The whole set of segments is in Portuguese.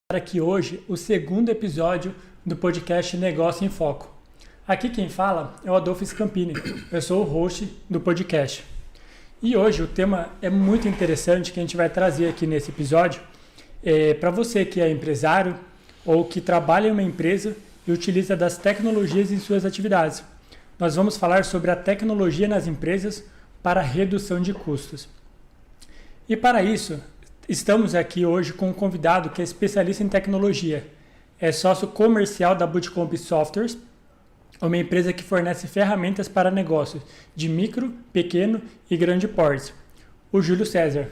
Aqui hoje o segundo episódio do podcast Negócio em Foco. Aqui quem fala é o Adolfo Scampini, eu sou o host do podcast. E hoje o tema é muito interessante que a gente vai trazer aqui nesse episódio para você que é empresário ou que trabalha em uma empresa e utiliza das tecnologias em suas atividades. Nós vamos falar sobre a tecnologia nas empresas para redução de custos. E para isso, estamos aqui hoje com um convidado que é especialista em tecnologia. É sócio comercial da Bootcomp Softwares, uma empresa que fornece ferramentas para negócios de micro, pequeno e grande porte. O Júlio César.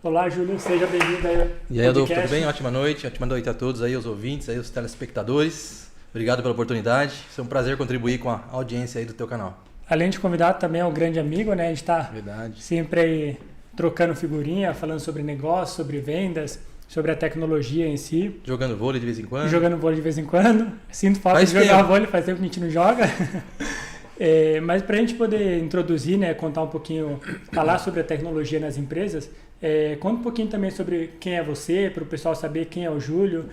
Olá, Júlio, seja bem-vindo aí. E aí, Adolfo, tudo bem? Ótima noite a todos aí, os ouvintes, aí, os telespectadores. Obrigado pela oportunidade. É um prazer contribuir com a audiência aí do teu canal. Além de convidado, também é um grande amigo, né? A gente está sempre aí trocando figurinha, falando sobre negócio, sobre vendas, sobre a tecnologia em si. Jogando vôlei de vez em quando. Jogando vôlei de vez em quando. Sinto falta de jogar vôlei, faz tempo que a gente não joga. Mas para a gente poder introduzir, né, contar um pouquinho, falar sobre a tecnologia nas empresas, conta um pouquinho também sobre quem é você, para o pessoal saber quem é o Júlio.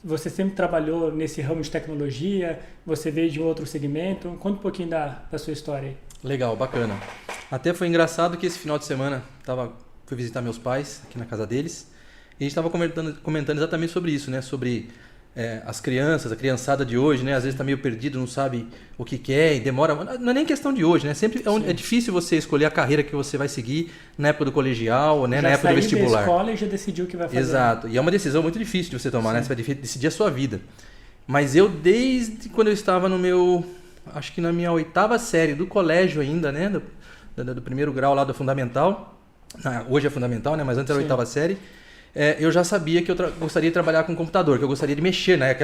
Você sempre trabalhou nesse ramo de tecnologia, você veio de um outro segmento. Conta um pouquinho da sua história aí. Legal, bacana. Até foi engraçado que esse final de semana fui visitar meus pais aqui na casa deles e a gente estava comentando exatamente sobre isso, né? Sobre as crianças, a criançada de hoje, né? Às vezes está meio perdido, não sabe o que quer e demora. Não é nem questão de hoje, né? Sempre é difícil você escolher a carreira que você vai seguir na época do colegial, né? Na época do vestibular. Já saiu da escola e já decidiu o que vai fazer. Exato. E é uma decisão muito difícil de você tomar, né? Você vai decidir a sua vida. Mas eu, desde quando eu estava acho que na minha 8ª série do colégio ainda, né? Do primeiro grau lá do fundamental. Hoje é fundamental, né? Mas antes era a 8ª série. Eu já sabia que eu gostaria de trabalhar com computador, que eu gostaria de mexer, né?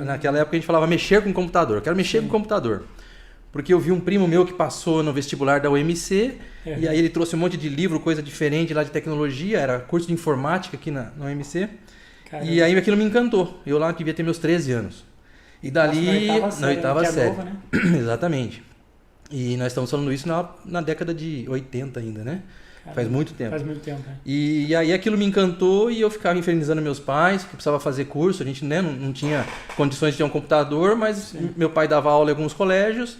Naquela época a gente falava mexer com computador. Eu quero mexer com computador. Porque eu vi um primo meu que passou no vestibular da UMC, e aí ele trouxe um monte de livro, coisa diferente lá de tecnologia, era curso de informática aqui na UMC. Caramba. E aí aquilo me encantou. Eu lá devia ter meus 13 anos. E dali, na 8ª série. Nova, né? Exatamente. E nós estamos falando isso na década de 80 ainda, né? Caramba, faz muito tempo. Faz muito tempo, né? E aí aquilo me encantou e eu ficava infernizando meus pais, que precisava fazer curso. A gente, né, não tinha condições de ter um computador, mas meu pai dava aula em alguns colégios,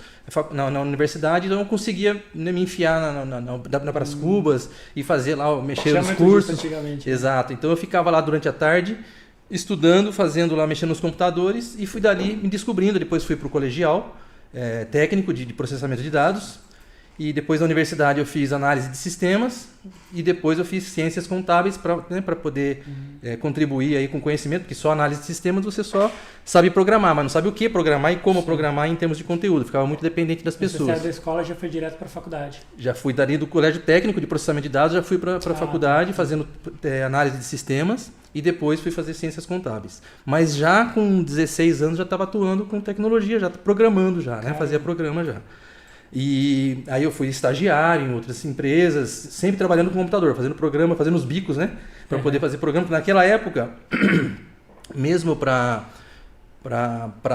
na universidade, então eu conseguia, né, me enfiar na Brás Cubas e fazer lá, mexer nos cursos. Antigamente, exato. Então eu ficava lá durante a tarde, estudando, fazendo lá, mexendo nos computadores, e fui dali me descobrindo. Depois fui para o colegial técnico de processamento de dados, e depois na universidade eu fiz análise de sistemas, e depois eu fiz ciências contábeis para poder contribuir aí com conhecimento, porque só análise de sistemas você só sabe programar, mas não sabe o que programar e como programar em termos de conteúdo. Ficava muito dependente das pessoas. Você saiu da escola e já foi direto para a faculdade? Já fui dali do colégio técnico de processamento de dados, já fui para a faculdade fazendo análise de sistemas, e depois fui fazer ciências contábeis. Mas já com 16 anos já estava atuando com tecnologia, já programando já, né? Fazia programa já. E aí eu fui estagiário em outras empresas, sempre trabalhando com computador, fazendo programa, fazendo os bicos, né? Para poder fazer programa. Naquela época, mesmo para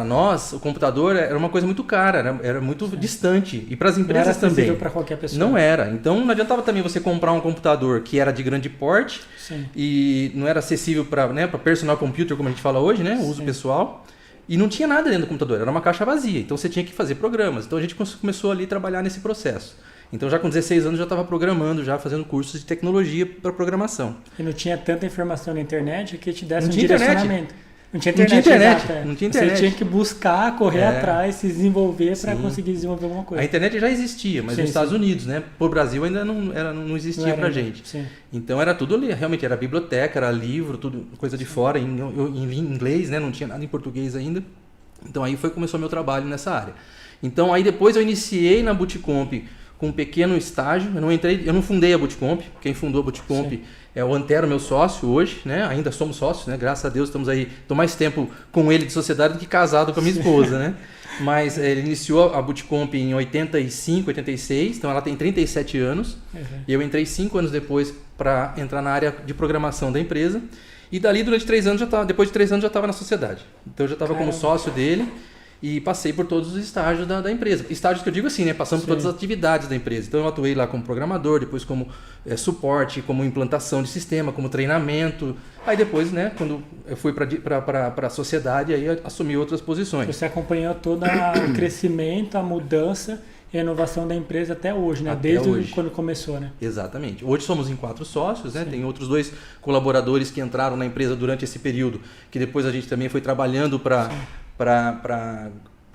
nós, o computador era uma coisa muito cara, era muito distante. E para as empresas também. Não era acessível para qualquer pessoa. Não era. Então não adiantava também você comprar um computador que era de grande porte e não era acessível para personal computer, como a gente fala hoje, né? O uso pessoal. E não tinha nada dentro do computador, era uma caixa vazia. Então você tinha que fazer programas. Então a gente começou ali a trabalhar nesse processo. Então já com 16 anos já estava programando, já fazendo cursos de tecnologia para programação. E não tinha tanta informação na internet que te desse um direcionamento. Não tinha internet. Não tinha internet. Você tinha que buscar, correr atrás, se desenvolver para conseguir desenvolver alguma coisa. A internet já existia, mas nos Estados Unidos, né? Por Brasil ainda não existia pra gente. Sim. Então era tudo ali, realmente era biblioteca, era livro, tudo coisa de fora, em inglês, né? Não tinha nada em português ainda. Então aí começou meu trabalho nessa área. Então aí depois eu iniciei na Bootcomp com um pequeno estágio. Eu não fundei a Bootcomp. Quem fundou a Bootcomp é o Antero, meu sócio hoje, né? Ainda somos sócios, né? Graças a Deus estamos aí, estou mais tempo com ele de sociedade do que casado com a minha esposa, né? Mas ele iniciou a Bootcomp em 85, 86, então ela tem 37 anos. E eu entrei 5 anos depois para entrar na área de programação da empresa. E dali, depois de 3 anos, já estava na sociedade. Então eu já estava como sócio dele. e passei por todos os estágios da empresa. Estágios que eu digo assim, né? Passando por todas as atividades da empresa. Então eu atuei lá como programador, depois como suporte, como implantação de sistema, como treinamento. Aí depois, né, quando eu fui para a sociedade, aí eu assumi outras posições. Você acompanhou todo o crescimento, a mudança e a inovação da empresa até hoje, né? Desde hoje. Quando começou, né? Exatamente. Hoje somos em 4 sócios, né? Tem outros 2 colaboradores que entraram na empresa durante esse período, que depois a gente também foi trabalhando para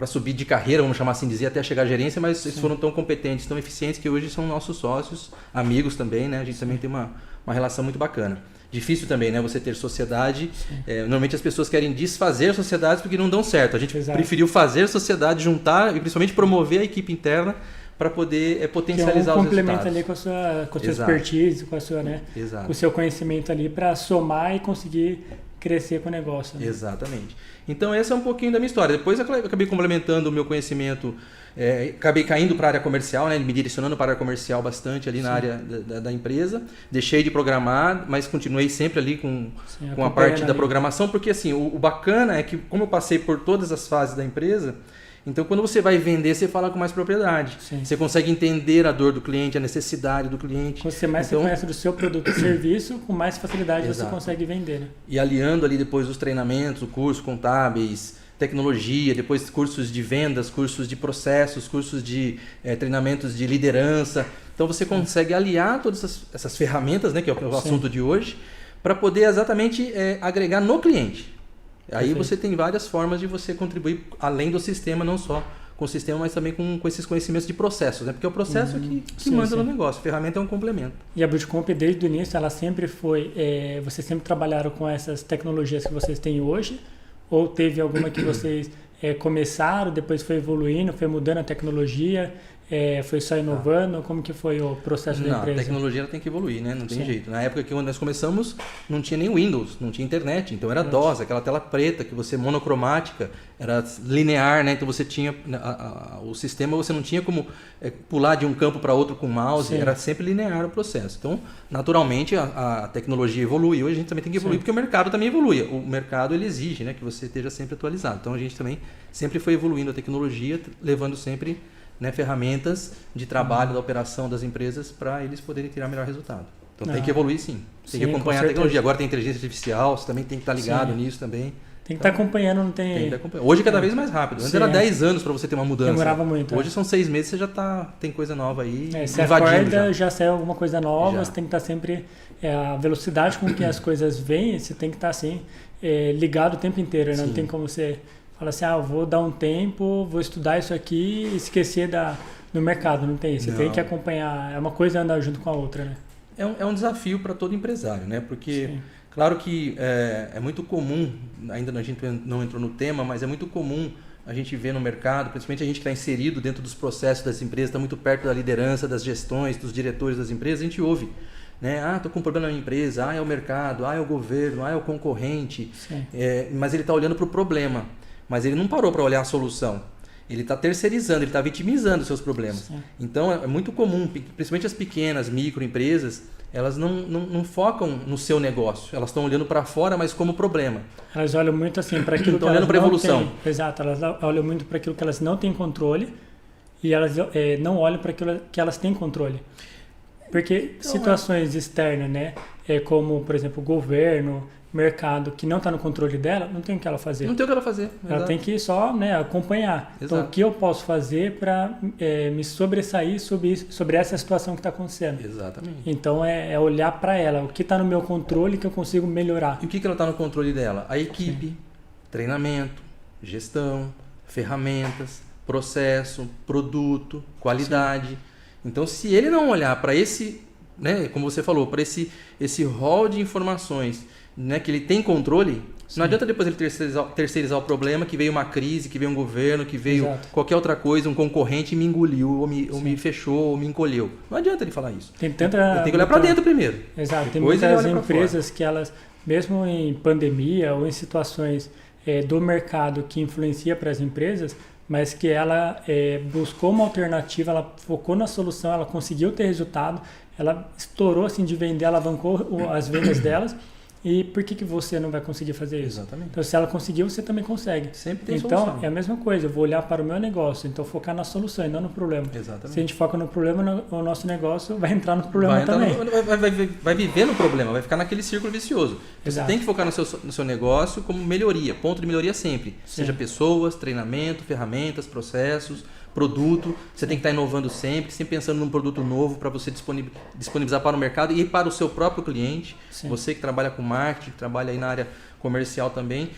subir de carreira, vamos chamar assim dizer, até chegar à gerência, mas eles foram tão competentes, tão eficientes, que hoje são nossos sócios, amigos também, né? A gente também tem uma relação muito bacana. Difícil também, né? Você ter sociedade. Normalmente as pessoas querem desfazer sociedades porque não dão certo. A gente preferiu fazer sociedade, juntar e principalmente promover a equipe interna para poder potencializar os resultados. Complementa ali com a sua expertise, com a sua, né? Com o seu conhecimento ali para somar e conseguir crescer com o negócio. Né? Exatamente. Então esse é um pouquinho da minha história. Depois eu acabei complementando o meu conhecimento, acabei caindo para a área comercial, né? Me direcionando para a área comercial bastante ali na área da empresa. Deixei de programar, mas continuei sempre ali com a parte da programação, porque assim, o bacana é que como eu passei por todas as fases da empresa, então quando você vai vender, você fala com mais propriedade. Você consegue entender a dor do cliente, a necessidade do cliente. Quanto você mais você conhece do seu produto e serviço, com mais facilidade você consegue vender. Né? E aliando ali depois os treinamentos, o curso contábeis, tecnologia, depois cursos de vendas, cursos de processos, cursos de treinamentos de liderança. Então você consegue aliar todas essas ferramentas, né, que é o assunto de hoje, para poder exatamente agregar no cliente. Aí você tem várias formas de você contribuir além do sistema, não só com o sistema, mas também com esses conhecimentos de processos, né? Porque é o processo que manda no negócio, a ferramenta é um complemento. E a Bootcomp, desde o início, ela sempre foi... vocês sempre trabalharam com essas tecnologias que vocês têm hoje? Ou teve alguma que vocês começaram, depois foi evoluindo, foi mudando a tecnologia, foi só inovando? Como que foi o processo da empresa? A tecnologia ela tem que evoluir, né? Não tem jeito. Na época que nós começamos, não tinha nem Windows, não tinha internet. Então era DOS, aquela tela preta que você monocromática, era linear, né? Então você tinha o sistema, você não tinha como pular de um campo para outro com o mouse, era sempre linear o processo. Então, naturalmente, a tecnologia evolui. Hoje a gente também tem que evoluir porque o mercado também evolui. O mercado ele exige, né, que você esteja sempre atualizado. Então a gente também sempre foi evoluindo a tecnologia, levando sempre, né, ferramentas de trabalho da operação das empresas para eles poderem tirar melhor resultado. Então tem que evoluir sim. Tem que acompanhar a tecnologia. Agora tem inteligência artificial, você também tem que estar ligado nisso também. Tem que estar acompanhando, não tem... Tem que estar acompanhando. Hoje é cada vez mais rápido. Antes era 10 anos para você ter uma mudança. Demorava muito. Hoje são 6 meses, você já tem coisa nova aí. Você acorda, já saiu alguma coisa nova, você tem que estar sempre... a velocidade com que as coisas vêm, você tem que estar assim, ligado o tempo inteiro. Né? Não tem como você falar assim, eu vou dar um tempo, vou estudar isso aqui e esquecer do mercado. Não tem isso. Você tem que acompanhar. É uma coisa andar junto com a outra. Né? É um desafio para todo empresário, né? Porque... Claro que é muito comum, ainda a gente não entrou no tema, mas é muito comum a gente ver no mercado, principalmente a gente que está inserido dentro dos processos das empresas, está muito perto da liderança, das gestões, dos diretores das empresas, a gente ouve, né? Estou com um problema na minha empresa, é o mercado, é o governo, é o concorrente, mas ele está olhando para o problema, mas ele não parou para olhar a solução. Ele está terceirizando, ele está vitimizando os seus problemas. Então é muito comum, principalmente as pequenas, microempresas, elas não focam no seu negócio. Elas estão olhando para fora, mas como problema. Elas olham muito assim para aquilo que elas não têm. Exato, elas olham muito para aquilo que elas não têm controle e elas não olham para aquilo que elas têm controle. Porque situações externas, né, como, por exemplo, o governo, mercado, que não está no controle dela, não tem o que ela fazer. Não tem o que ela fazer. Ela tem que só, né, acompanhar. Exato. Então, o que eu posso fazer para me sobressair sobre essa situação que está acontecendo? Exatamente. Então, é olhar para ela, o que está no meu controle que eu consigo melhorar. E o que ela está no controle dela? A equipe, treinamento, gestão, ferramentas, processo, produto, qualidade. Então, se ele não olhar para esse, né, como você falou, para esse rol de informações, né, que ele tem controle, não adianta depois ele terceirizar o problema, que veio uma crise, que veio um governo, que veio qualquer outra coisa, um concorrente me engoliu, ou me fechou, ou me encolheu. Não adianta ele falar isso. Tem que olhar para dentro primeiro. Exato. Tem muitas empresas que elas, mesmo em pandemia ou em situações do mercado que influencia para as empresas, mas que ela buscou uma alternativa, ela focou na solução, ela conseguiu ter resultado, ela estourou assim de vender, alavancou as vendas delas, E por que você não vai conseguir fazer isso? Exatamente. Então, se ela conseguiu, você também consegue. Sempre tem então, solução. É a mesma coisa. Eu vou olhar para o meu negócio. Então, focar na solução e não no problema. Exatamente. Se a gente foca no problema, o nosso negócio vai entrar no problema também. Vai viver no problema, vai ficar naquele círculo vicioso. Você tem que focar no seu negócio como melhoria, ponto de melhoria sempre. Sim. Seja pessoas, treinamento, ferramentas, processos, produto. Você tem que estar inovando sempre pensando num produto novo para você disponibilizar para o mercado e para o seu próprio cliente. Sim. Você que trabalha com marketing, que trabalha aí na área comercial também,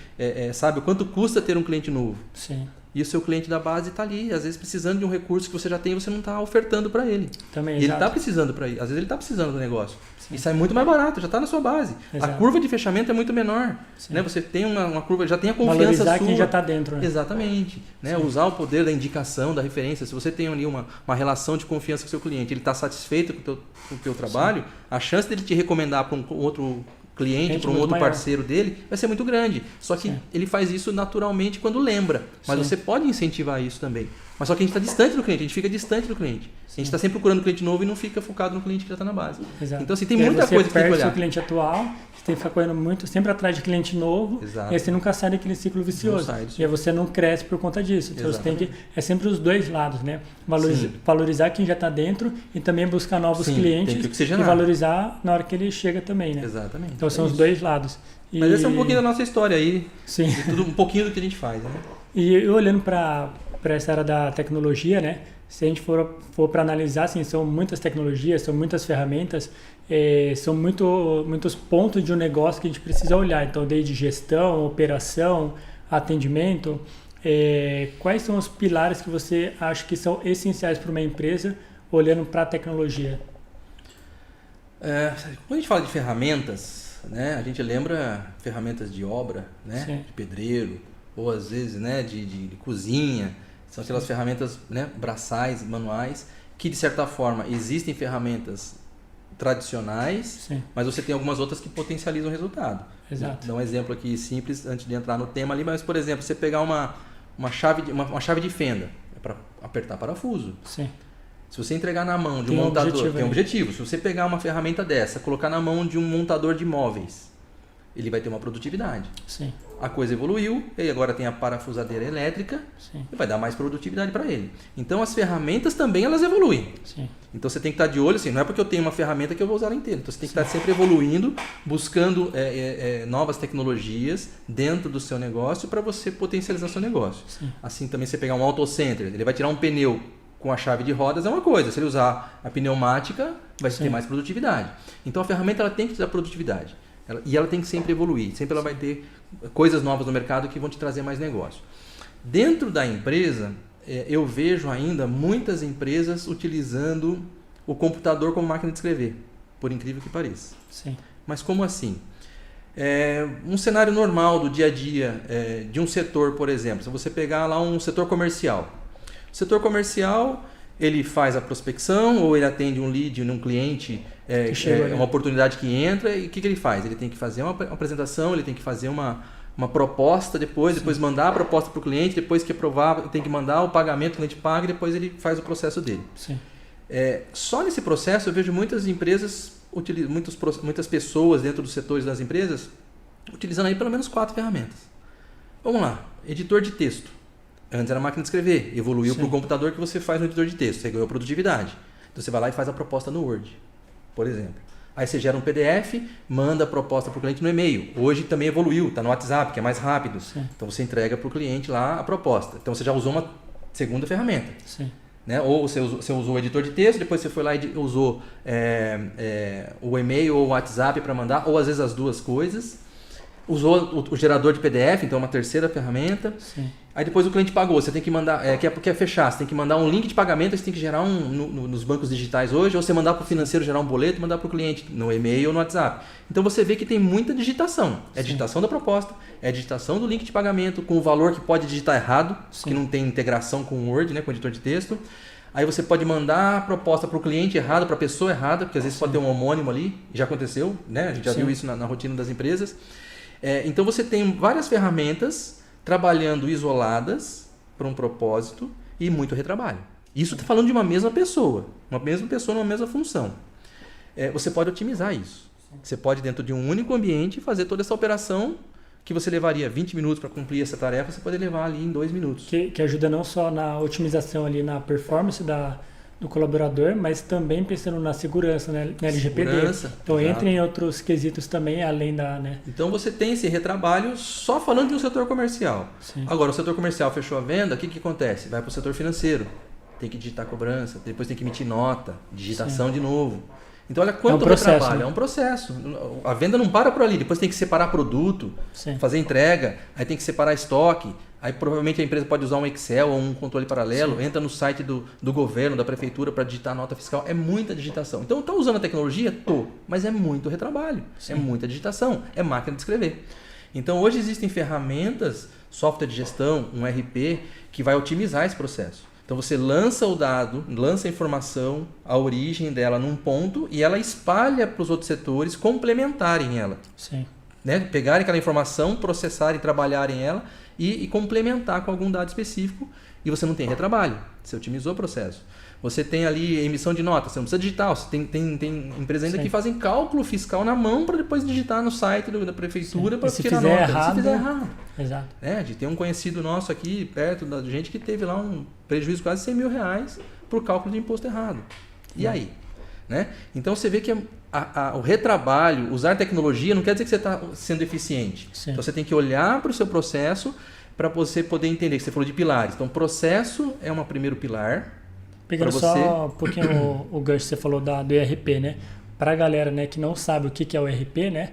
sabe o quanto custa ter um cliente novo. Sim. E o seu cliente da base está ali, às vezes precisando de um recurso que você já tem e você não está ofertando para ele. Também, e ele está precisando para ele. Às vezes ele está precisando do negócio. Sim. E sai muito mais barato, já está na sua base. Exato. A curva de fechamento é muito menor. Né? Você tem uma curva, já tem a confiança valorizar sua. Quem já está dentro. Né? Exatamente. Né? Usar o poder da indicação, da referência. Se você tem ali uma relação de confiança com o seu cliente, ele está satisfeito com o teu trabalho, sim, a chance dele te recomendar para um outro cliente, para um outro parceiro dele, vai ser muito grande. Só que ele faz isso naturalmente quando lembra. Mas você pode incentivar isso também. Mas só que a gente está distante do cliente, a gente fica distante do cliente. A gente está sempre procurando cliente novo e não fica focado no cliente que já está na base. Exato. Então, assim, tem muita coisa que tem que olhar. Você perde o seu cliente atual, você tem que ficar correndo muito, sempre atrás de cliente novo. Exato. E aí você nunca sai daquele ciclo vicioso. E aí você não cresce por conta disso. Então você tem que... É sempre os dois lados, né? Valorizar quem já está dentro e também buscar novos clientes e valorizar na hora que ele chega também, né? Exatamente. Então são os dois lados. Mas esse é um pouquinho da nossa história aí. Sim. Um pouquinho do que a gente faz, né? E olhando para essa área da tecnologia, né? Se a gente for para analisar, assim, são muitas tecnologias, são muitas ferramentas, são muitos pontos de um negócio que a gente precisa olhar. Então, desde gestão, operação, atendimento, quais são os pilares que você acha que são essenciais para uma empresa olhando para a tecnologia? Quando a gente fala de ferramentas, né, a gente lembra ferramentas de obra, né, de pedreiro, ou às vezes, né, de cozinha. São aquelas ferramentas, né, braçais, manuais, que de certa forma existem ferramentas tradicionais, mas você tem algumas outras que potencializam o resultado. Exato. Vou dar um exemplo aqui simples antes de entrar no tema ali, mas por exemplo, você pegar uma chave de fenda, é para apertar parafuso. Sim. Se você entregar na mão de um montador, tem um objetivo. Se você pegar uma ferramenta dessa, colocar na mão de um montador de móveis, ele vai ter uma produtividade. Sim. A coisa evoluiu, e agora tem a parafusadeira elétrica, sim, e vai dar mais produtividade para ele. Então as ferramentas também elas evoluem. Sim. Então você tem que estar de olho, assim, não é porque eu tenho uma ferramenta que eu vou usar ela inteira. Então você tem que estar sempre evoluindo, buscando novas tecnologias dentro do seu negócio para você potencializar seu negócio. Sim. Assim também você pegar um autocenter, ele vai tirar um pneu com a chave de rodas é uma coisa, se ele usar a pneumática vai ter mais produtividade. Então a ferramenta ela tem que te dar produtividade. E ela tem que sempre evoluir, sempre ela vai ter coisas novas no mercado que vão te trazer mais negócio. Dentro da empresa, eu vejo ainda muitas empresas utilizando o computador como máquina de escrever, por incrível que pareça. Sim. Mas como assim? Um cenário normal do dia a dia de um setor, por exemplo, se você pegar lá um setor comercial. O setor comercial, ele faz a prospecção ou ele atende um lead num cliente, uma oportunidade que entra, e o que ele faz? Ele tem que fazer uma apresentação, ele tem que fazer uma proposta depois mandar a proposta para o cliente, depois que aprovar, tem que mandar o pagamento, o cliente paga e depois ele faz o processo dele. Sim. Só nesse processo eu vejo muitas empresas, muitas pessoas dentro dos setores das empresas utilizando aí pelo menos 4 ferramentas. Vamos lá, editor de texto. Antes era máquina de escrever, evoluiu para o computador que você faz no editor de texto, você ganhou produtividade. Então você vai lá e faz a proposta no Word, por exemplo. Aí você gera um PDF, manda a proposta para o cliente no e-mail. Hoje também evoluiu, está no WhatsApp, que é mais rápido. Sim. Então você entrega para o cliente lá a proposta. Então você já usou uma segunda ferramenta. Sim. Né? Ou você usou o editor de texto, depois você foi lá e usou o e-mail ou o WhatsApp para mandar, ou às vezes as duas coisas. Usou o gerador de PDF, então uma terceira ferramenta. Sim. Aí depois o cliente pagou, você tem que mandar, quer fechar, você tem que mandar um link de pagamento, você tem que gerar nos bancos digitais hoje, ou você mandar para o financeiro gerar um boleto e mandar para o cliente no e-mail ou no WhatsApp. Então você vê que tem muita digitação. É a digitação da proposta, é a digitação do link de pagamento, com o valor que pode digitar errado, que não tem integração com o Word, né, com o editor de texto. Aí você pode mandar a proposta para o cliente errado, para a pessoa errada, porque às vezes pode ter um homônimo ali, já aconteceu, né? A gente já viu isso na rotina das empresas. Então você tem várias ferramentas trabalhando isoladas para um propósito e muito retrabalho. Isso está falando de uma mesma pessoa numa mesma função. Você pode otimizar isso. Você pode, dentro de um único ambiente, fazer toda essa operação que você levaria 20 minutos para cumprir essa tarefa, você pode levar ali em 2 minutos. Que ajuda não só na otimização ali, na performance do colaborador, mas também pensando na segurança, né? Na LGPD. Segurança, então exato. entra em outros quesitos também, além da... Né? Então você tem esse retrabalho só falando de um setor comercial. Sim. Agora, o setor comercial fechou a venda, o que acontece? Vai para o setor financeiro. Tem que digitar cobrança, depois tem que emitir nota, digitação de novo. Então olha quanto retrabalho. Né? É um processo. A venda não para por ali. Depois tem que separar produto, fazer entrega, aí tem que separar estoque. Aí provavelmente a empresa pode usar um Excel ou um controle paralelo, entra no site do governo, da prefeitura para digitar a nota fiscal. É muita digitação. Então está usando a tecnologia? Tô. Mas é muito retrabalho. É muita digitação. É máquina de escrever. Então hoje existem ferramentas, software de gestão, um RP, que vai otimizar esse processo. Então você lança o dado, lança a informação, a origem dela num ponto e ela espalha para os outros setores complementarem ela. Sim. Né? Pegarem aquela informação, processarem, trabalharem ela e complementar com algum dado específico e você não tem retrabalho. Você otimizou o processo. Você tem ali emissão de nota, você não precisa digitar. Você tem empresas ainda que fazem cálculo fiscal na mão para depois digitar no site da prefeitura para tirar nota. Errado, se fizer errado. Exato. De ter um conhecido nosso aqui perto da gente que teve lá um prejuízo de quase 100 mil reais por cálculo de imposto errado. E aí? Né? Então você vê que o retrabalho, usar tecnologia não quer dizer que você está sendo eficiente. Sim. Então você tem que olhar para o seu processo para você poder entender que você falou de pilares. Então processo é um primeiro pilar. Pegando só um pouquinho o gancho que você falou do ERP, né? Para a galera, né, que não sabe o que é o ERP, né?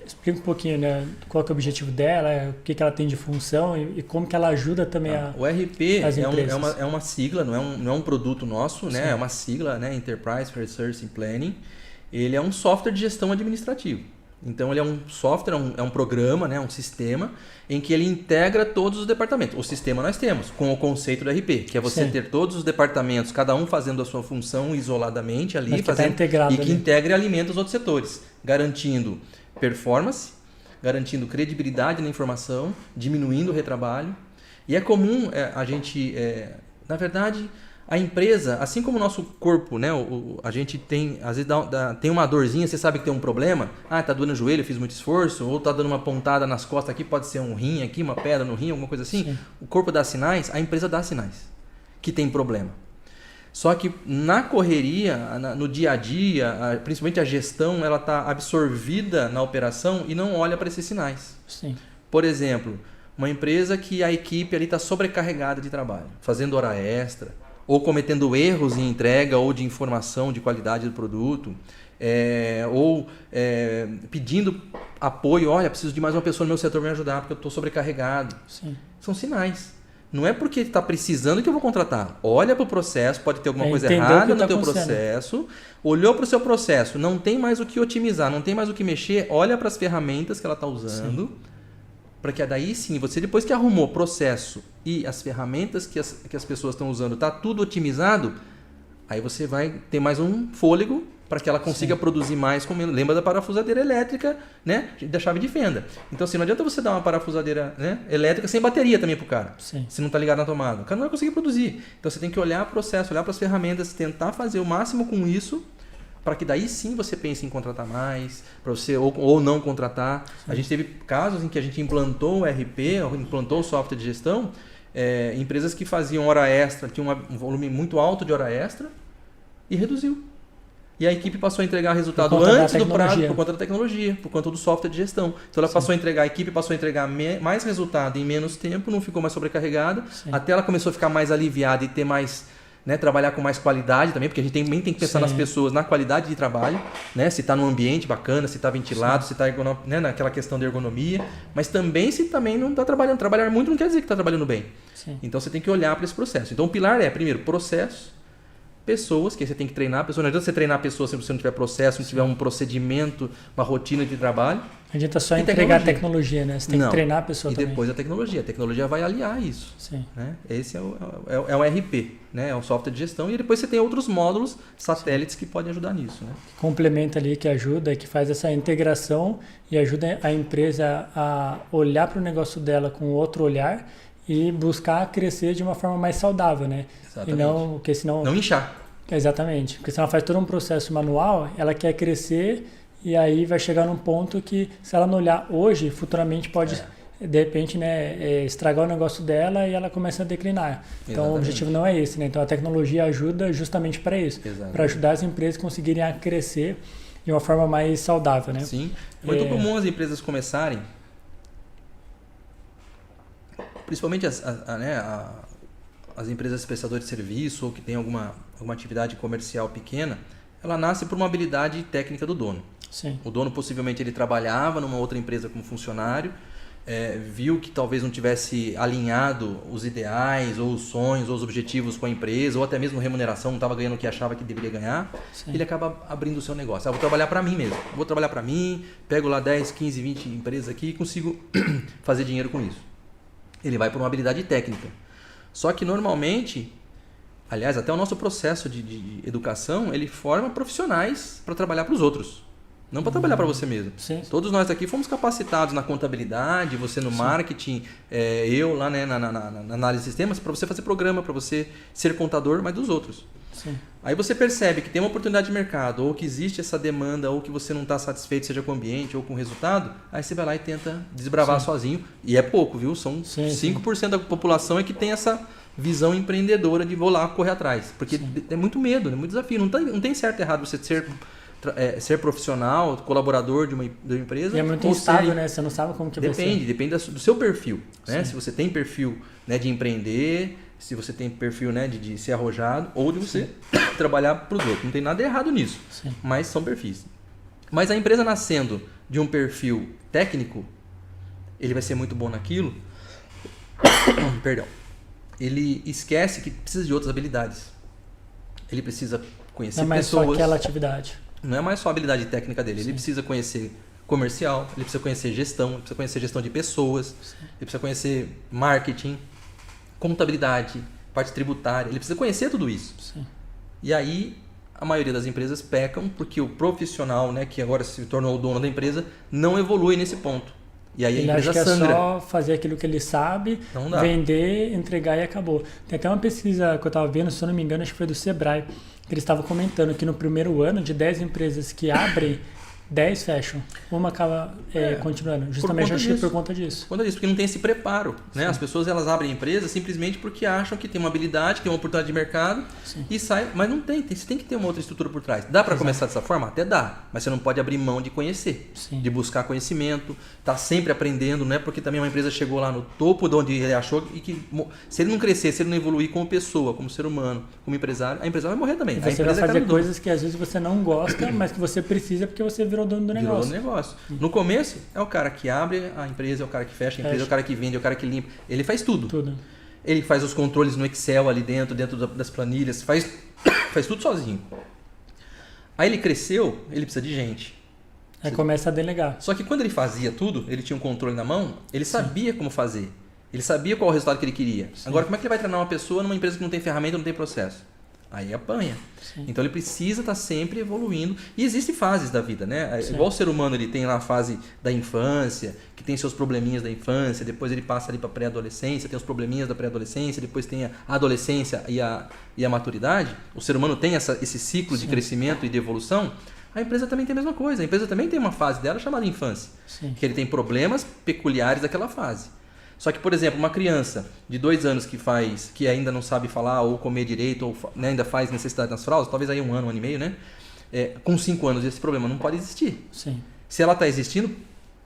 Explica um pouquinho, né, qual que é o objetivo dela, o que ela tem de função e como que ela ajuda também o ERP as empresas. é uma sigla, não é um produto nosso, né? É uma sigla, né? Enterprise Resource Planning. Ele é um software de gestão administrativa. Então ele é um software, é um programa, né? Um sistema em que ele integra todos os departamentos. O sistema nós temos, com o conceito do ERP, que é você ter todos os departamentos, cada um fazendo a sua função isoladamente ali, que integre e alimenta os outros setores, garantindo performance, garantindo credibilidade na informação, diminuindo o retrabalho. E é comum a gente, na verdade, a empresa, assim como o nosso corpo, né, a gente tem, às vezes tem uma dorzinha, você sabe que tem um problema, tá doendo o joelho, eu fiz muito esforço, ou tá dando uma pontada nas costas aqui, pode ser um rim aqui, uma pedra no rim, alguma coisa assim. Sim. O corpo dá sinais, a empresa dá sinais que tem problema. Só que na correria, no dia a dia, principalmente a gestão, ela está absorvida na operação e não olha para esses sinais. Sim. Por exemplo, uma empresa que a equipe ali está sobrecarregada de trabalho, fazendo hora extra, ou cometendo erros em entrega ou de informação de qualidade do produto, pedindo apoio, olha, preciso de mais uma pessoa no meu setor para me ajudar, porque eu estou sobrecarregado. Sim. São sinais. Não é porque está precisando que eu vou contratar. Olha para o processo, pode ter alguma coisa errada no teu processo. Olhou para o seu processo, não tem mais o que otimizar, não tem mais o que mexer, olha para as ferramentas que ela está usando. Para que daí sim, você depois que arrumou o processo e as ferramentas que as pessoas estão usando, está tudo otimizado, aí você vai ter mais um fôlego para que ela consiga produzir mais com menos. Lembra da parafusadeira elétrica, né? Da chave de fenda. Então assim, não adianta você dar uma parafusadeira, né, elétrica sem bateria também pro cara. Sim. Se não está ligado na tomada. O cara não vai conseguir produzir. Então você tem que olhar o processo, olhar para as ferramentas, tentar fazer o máximo com isso, para que daí sim você pense em contratar mais, para você ou não contratar. Sim. A gente teve casos em que a gente implantou o ERP, implantou o software de gestão, empresas que faziam hora extra, tinham um volume muito alto de hora extra e reduziu. E a equipe passou a entregar resultado antes do prazo por conta da tecnologia, por conta do software de gestão. Então ela a equipe passou a entregar mais resultado em menos tempo, não ficou mais sobrecarregada, até ela começou a ficar mais aliviada e ter mais... Né, trabalhar com mais qualidade também, porque a gente também tem que pensar nas pessoas, na qualidade de trabalho, né, se está num ambiente bacana, se está ventilado, se está né, naquela questão da ergonomia, mas também se também não está trabalhando. Trabalhar muito não quer dizer que está trabalhando bem. Sim. Então você tem que olhar para esse processo. Então o pilar primeiro, processo, pessoas, que você tem que treinar a pessoa. Não adianta você treinar a pessoa se você não tiver processo, não tiver um procedimento, uma rotina de trabalho. Não adianta só entregar tecnologia, né? Você tem que treinar a pessoa também. E depois a tecnologia vai aliar isso. Sim. Né? Esse é o RP, né? É um software de gestão. E depois você tem outros módulos, satélites, que podem ajudar nisso. Né? Complementa ali, que ajuda, que faz essa integração e ajuda a empresa a olhar para o negócio dela com outro olhar e buscar crescer de uma forma mais saudável, né? Exatamente. E não, porque senão... Não inchar. Exatamente. Porque se ela faz todo um processo manual, ela quer crescer e aí vai chegar num ponto que, se ela não olhar hoje, futuramente pode, de repente, né, estragar o negócio dela e ela começa a declinar. Então, Exatamente. o objetivo não é esse, né? Então, a tecnologia ajuda justamente para isso, para ajudar as empresas a conseguirem a crescer de uma forma mais saudável, né? Sim. Muito comum as empresas começarem, principalmente as empresas prestadoras de serviço ou que tem alguma atividade comercial pequena, ela nasce por uma habilidade técnica do dono. Sim. O dono possivelmente ele trabalhava numa outra empresa como funcionário, viu que talvez não tivesse alinhado os ideais ou os sonhos ou os objetivos com a empresa ou até mesmo remuneração, não estava ganhando o que achava que deveria ganhar. Sim. Ele acaba abrindo o seu negócio. Vou trabalhar para mim mesmo, vou trabalhar para mim, pego lá 10, 15, 20 empresas aqui e consigo fazer dinheiro com isso. Ele vai por uma habilidade técnica. Só que normalmente, aliás, até o nosso processo de educação, ele forma profissionais para trabalhar para os outros. Não para trabalhar para você mesmo. Sim. Todos nós aqui fomos capacitados na contabilidade, você no marketing, eu lá, né, na análise de sistemas, para você fazer programa, para você ser contador, mas dos outros. Sim. Aí você percebe que tem uma oportunidade de mercado, ou que existe essa demanda, ou que você não está satisfeito, seja com o ambiente ou com o resultado, aí você vai lá e tenta desbravar sozinho. E é pouco, viu? São 5% da população que tem essa visão empreendedora de vou lá correr atrás. Porque é muito medo, é muito desafio. Não tem certo e errado você ser profissional, colaborador de uma empresa. E é muito instável, né? Você não sabe como que vai ser. Depende do seu perfil. Né? Se você tem perfil, né, de empreender, se você tem perfil, né, de ser arrojado ou de você trabalhar para os outros. Não tem nada errado nisso, mas são perfis. Mas a empresa nascendo de um perfil técnico, ele vai ser muito bom naquilo. Perdão. Ele esquece que precisa de outras habilidades. Ele precisa conhecer pessoas. Não é mais só aquela atividade. Não é mais só a habilidade técnica dele. Ele precisa conhecer comercial, ele precisa conhecer gestão, ele precisa conhecer gestão de pessoas, ele precisa conhecer marketing, contabilidade, parte tributária. Ele precisa conhecer tudo isso. Sim. E aí a maioria das empresas pecam porque o profissional, né, que agora se tornou o dono da empresa, não evolui nesse ponto. E aí ele a empresa acha que sangra. É só fazer aquilo que ele sabe, vender, entregar e acabou. Tem até uma pesquisa que eu estava vendo, se eu não me engano, acho que foi do Sebrae, que eles estavam comentando que no primeiro ano, de 10 empresas que abrem, 10 fecham. Uma acaba continuando. Justamente acho que por conta disso. Por conta disso, porque não tem esse preparo. Né? As pessoas elas abrem empresas simplesmente porque acham que tem uma habilidade, que tem uma oportunidade de mercado e sai. Mas não tem. Você tem que ter uma outra estrutura por trás. Dá para começar dessa forma? Até dá. Mas você não pode abrir mão de conhecer, de buscar conhecimento, tá sempre aprendendo, né? Porque também uma empresa chegou lá no topo de onde ele achou e que se ele não crescer, se ele não evoluir como pessoa, como ser humano, como empresário, a empresa vai morrer também. E você vai fazer coisas que às vezes você não gosta, mas que você precisa porque você virou dono do negócio. No começo, é o cara que abre a empresa, é o cara que fecha a empresa, é o cara que vende, é o cara que limpa. Ele faz tudo. Ele faz os controles no Excel ali dentro das planilhas, faz tudo sozinho. Aí ele cresceu, ele precisa de gente. Aí começa a delegar. Só que quando ele fazia tudo, ele tinha um controle na mão, ele sabia como fazer. Ele sabia qual o resultado que ele queria. Agora, como é que ele vai treinar uma pessoa numa empresa que não tem ferramenta, não tem processo? Aí apanha. Então ele precisa estar sempre evoluindo. E existem fases da vida, né? Igual o ser humano, ele tem lá a fase da infância, que tem seus probleminhas da infância, depois ele passa ali para a pré-adolescência, tem os probleminhas da pré-adolescência, depois tem a adolescência e a maturidade. O ser humano tem esse ciclo de crescimento e de evolução. A empresa também tem a mesma coisa. A empresa também tem uma fase dela chamada infância, que ele tem problemas peculiares daquela fase. Só que, por exemplo, uma criança de 2 anos que ainda não sabe falar ou comer direito, ou né, ainda faz necessidade nas fraldas, talvez aí 1 ano, 1 ano e meio, né? Com 5 anos esse problema não pode existir. Se ela está existindo,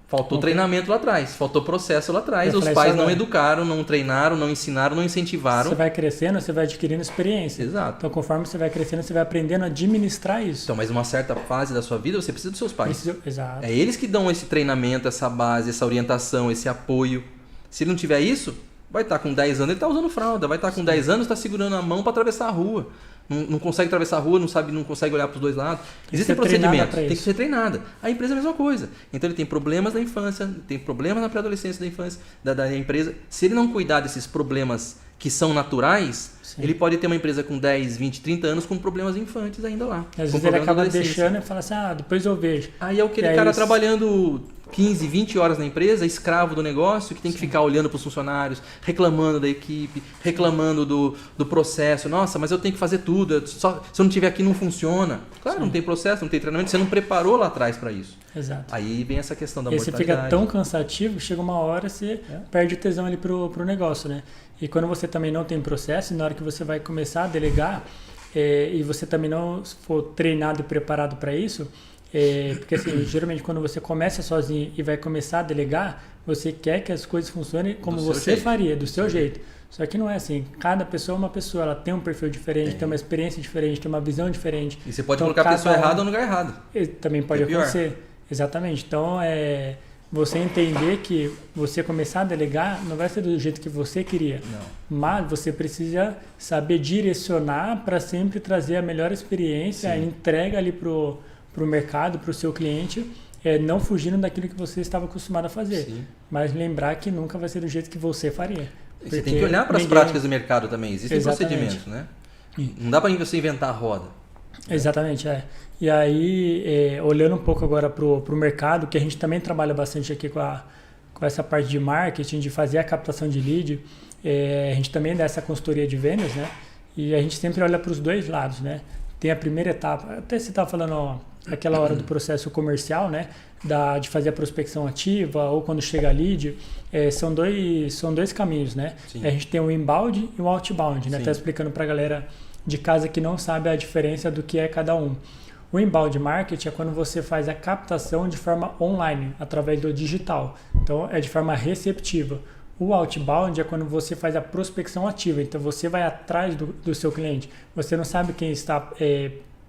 faltou treinamento lá atrás, faltou processo lá atrás, os pais não educaram, não treinaram, não ensinaram, não incentivaram. Você vai crescendo, você vai adquirindo experiência. Exato. Então, conforme você vai crescendo, você vai aprendendo a administrar isso. Então, mas uma certa fase da sua vida, você precisa dos seus pais. Exato. É eles que dão esse treinamento, essa base, essa orientação, esse apoio. Se ele não tiver isso, vai estar com 10 anos, ele está usando fralda. Vai estar com 10 anos, está segurando a mão para atravessar a rua. Não consegue atravessar a rua, não consegue olhar para os dois lados. Existem procedimentos, tem que ser treinada. A empresa é a mesma coisa. Então ele tem problemas da infância, tem problemas na pré-adolescência da infância, da empresa. Se ele não cuidar desses problemas que são naturais, ele pode ter uma empresa com 10, 20, 30 anos com problemas infantes ainda lá. Às vezes ele acaba deixando e fala assim, depois eu vejo. Aí é aquele cara trabalhando 15, 20 horas na empresa, escravo do negócio, que tem que ficar olhando para os funcionários, reclamando da equipe, reclamando do processo. Nossa, mas eu tenho que fazer tudo, se eu não estiver aqui não funciona. Claro, não tem processo, não tem treinamento, você não preparou lá atrás para isso. Exato. Aí vem essa questão da e mortalidade. você fica tão cansativo, chega uma hora você perde o tesão ali pro negócio, né? E quando você também não tem processo, na hora que você vai começar a delegar, e você também não for treinado e preparado para isso, porque assim, geralmente quando você começa sozinho e vai começar a delegar, você quer que as coisas funcionem como você faria, do seu jeito. Só que não é assim. Cada pessoa é uma pessoa, ela tem um perfil diferente, tem uma experiência diferente, tem uma visão diferente. E você pode colocar a pessoa errada no lugar errado. Também pode acontecer. Exatamente. Então, você entender que você começar a delegar não vai ser do jeito que você queria. Não. Mas você precisa saber direcionar para sempre trazer a melhor experiência, a entrega ali pro mercado, pro seu cliente, não fugindo daquilo que você estava acostumado a fazer. Sim. Mas lembrar que nunca vai ser do jeito que você faria. Você tem que olhar para as práticas do mercado também. Existem procedimentos, né? Não dá para você inventar a roda. Exatamente, E aí, olhando um pouco agora para o mercado, que a gente também trabalha bastante aqui com essa parte de marketing, de fazer a captação de lead, a gente também dá essa consultoria de vendas, né? E a gente sempre olha para os dois lados, né? Tem a primeira etapa, até você estava falando aquela hora do processo comercial, né? De fazer a prospecção ativa ou quando chega a lead, são dois caminhos, né? A gente tem o inbound e o outbound, né? Tá explicando para a galera de casa que não sabe a diferença do que é cada um. O inbound marketing é quando você faz a captação de forma online, através do digital. Então, é de forma receptiva. O outbound é quando você faz a prospecção ativa. Então, você vai atrás do seu cliente. Você não sabe quem está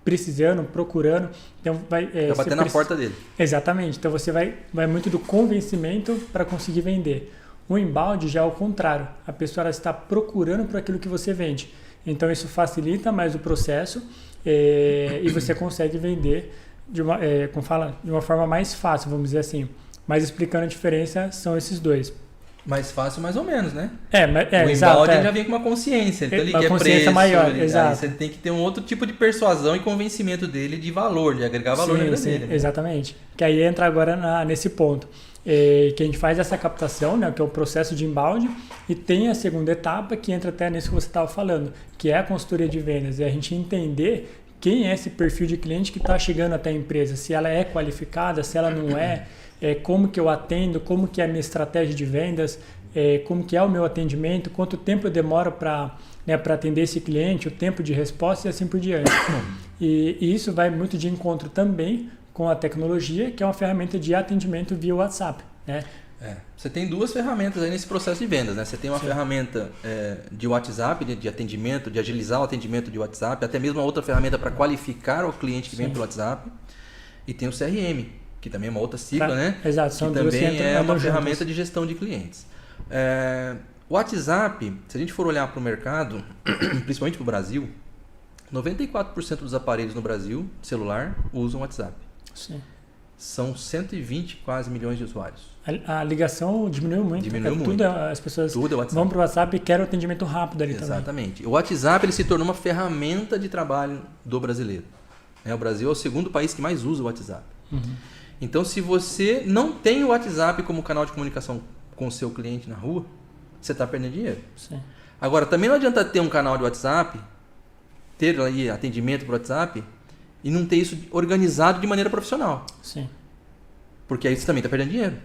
precisando, procurando. Então, vai bater na porta dele. Exatamente. Então, você vai muito do convencimento para conseguir vender. O inbound já é o contrário. A pessoa ela está procurando por aquilo que você vende. Então, isso facilita mais o processo e você consegue vender de uma forma mais fácil, vamos dizer assim. Mas explicando a diferença, são esses dois. Mais fácil, mais ou menos, né? O inbound já vem com uma consciência. Então, ele quer consciência preço, maior, exato. Aí você tem que ter um outro tipo de persuasão e convencimento dele de valor, de agregar valor na vida dele. Né? Exatamente. Que aí entra agora nesse ponto. Que a gente faz essa captação, né, que é o processo de inbound, e tem a segunda etapa que entra até nisso que você estava falando, que é a consultoria de vendas, é a gente entender quem é esse perfil de cliente que está chegando até a empresa, se ela é qualificada, se ela não como que eu atendo, como que é a minha estratégia de vendas, como que é o meu atendimento, quanto tempo eu demoro para atender esse cliente, o tempo de resposta e assim por diante. E isso vai muito de encontro também com a tecnologia, que é uma ferramenta de atendimento via WhatsApp, né? Você tem duas ferramentas aí nesse processo de vendas, né? Você tem uma ferramenta de WhatsApp, de atendimento, de agilizar o atendimento de WhatsApp, até mesmo uma outra ferramenta para qualificar o cliente que vem pelo WhatsApp. E tem o CRM, que também é uma outra sigla, né? Exato, são que duas também é uma ferramenta juntas. de gestão de clientes. O WhatsApp, se a gente for olhar para o mercado, principalmente para o Brasil, 94% dos aparelhos no Brasil, celular, usam WhatsApp. Sim. São 120 quase milhões de usuários. A ligação diminuiu muito. Muito. As pessoas vão para o WhatsApp e querem o atendimento rápido ali também. Exatamente. O WhatsApp ele se tornou uma ferramenta de trabalho do brasileiro. O Brasil é o segundo país que mais usa o WhatsApp. Uhum. Então, se você não tem o WhatsApp como canal de comunicação com o seu cliente na rua, você está perdendo dinheiro. Sim. Agora, também não adianta ter um canal de WhatsApp, ter aí atendimento por WhatsApp, e não ter isso organizado de maneira profissional. Sim. Porque aí você também está perdendo dinheiro.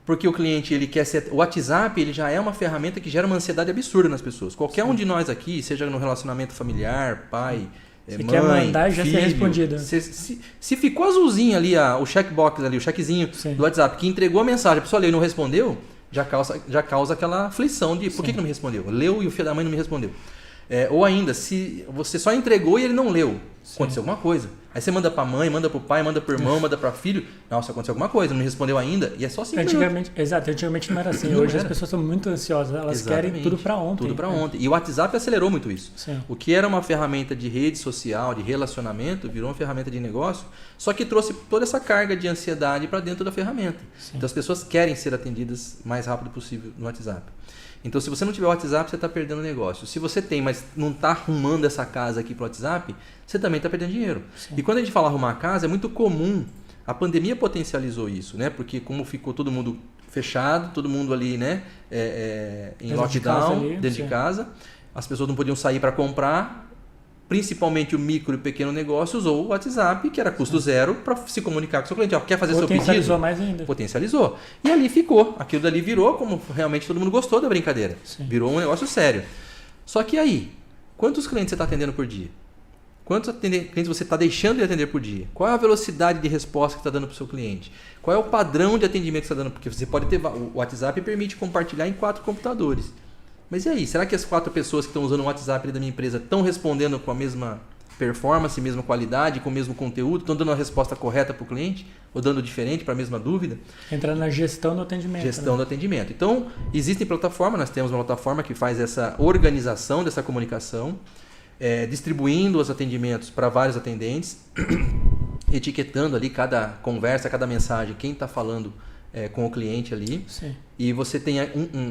Porque o cliente, ele quer ser... O WhatsApp, ele já é uma ferramenta que gera uma ansiedade absurda nas pessoas. Qualquer um de nós aqui, seja no relacionamento familiar, pai, você mãe, quer mandar e já filho, ser respondido. Se ficou azulzinho ali, o checkbox ali, o checkzinho do WhatsApp, que entregou a mensagem, a pessoa leu e não respondeu, já causa aquela aflição de por que não me respondeu? Leu e o filho da mãe não me respondeu. Ou ainda, se você só entregou e ele não leu, aconteceu alguma coisa. Aí você manda pra mãe, manda pro pai, manda pro irmão, manda pra filho. Nossa, aconteceu alguma coisa, não me respondeu ainda. E é só assim. Antigamente não era assim. Hoje as pessoas são muito ansiosas. Elas querem tudo pra ontem. Tudo pra ontem. E o WhatsApp acelerou muito isso. Sim. O que era uma ferramenta de rede social, de relacionamento, virou uma ferramenta de negócio, só que trouxe toda essa carga de ansiedade para dentro da ferramenta. Sim. Então as pessoas querem ser atendidas o mais rápido possível no WhatsApp. Então, se você não tiver WhatsApp, você está perdendo o negócio. Se você tem, mas não está arrumando essa casa aqui para o WhatsApp, você também está perdendo dinheiro. Sim. E quando a gente fala arrumar a casa, é muito comum A pandemia potencializou isso, né? Porque como ficou todo mundo fechado, todo mundo ali, né? Em lockdown, dentro de casa, as pessoas não podiam sair para comprar, principalmente o micro e pequeno negócio usou o WhatsApp, que era custo zero, para se comunicar com o seu cliente. Quer fazer seu pedido? Potencializou mais ainda. Potencializou. E ali ficou. Aquilo dali virou, como realmente todo mundo gostou da brincadeira. Sim. Virou um negócio sério. Só que aí, quantos clientes você está atendendo por dia? Quantos clientes você está deixando de atender por dia? Qual é a velocidade de resposta que está dando para o seu cliente? Qual é o padrão de atendimento que você está dando? Porque você pode ter... O WhatsApp permite compartilhar em 4 computadores. Mas e aí? Será que as 4 pessoas que estão usando o WhatsApp da minha empresa estão respondendo com a mesma performance, mesma qualidade, com o mesmo conteúdo? Estão dando a resposta correta para o cliente? Ou dando diferente para a mesma dúvida? Entra na gestão do atendimento. Gestão do atendimento. Então, existem plataformas. Nós temos uma plataforma que faz essa organização dessa comunicação, distribuindo os atendimentos para vários atendentes, etiquetando ali cada conversa, cada mensagem, quem está falando com o cliente ali. Sim. E você tem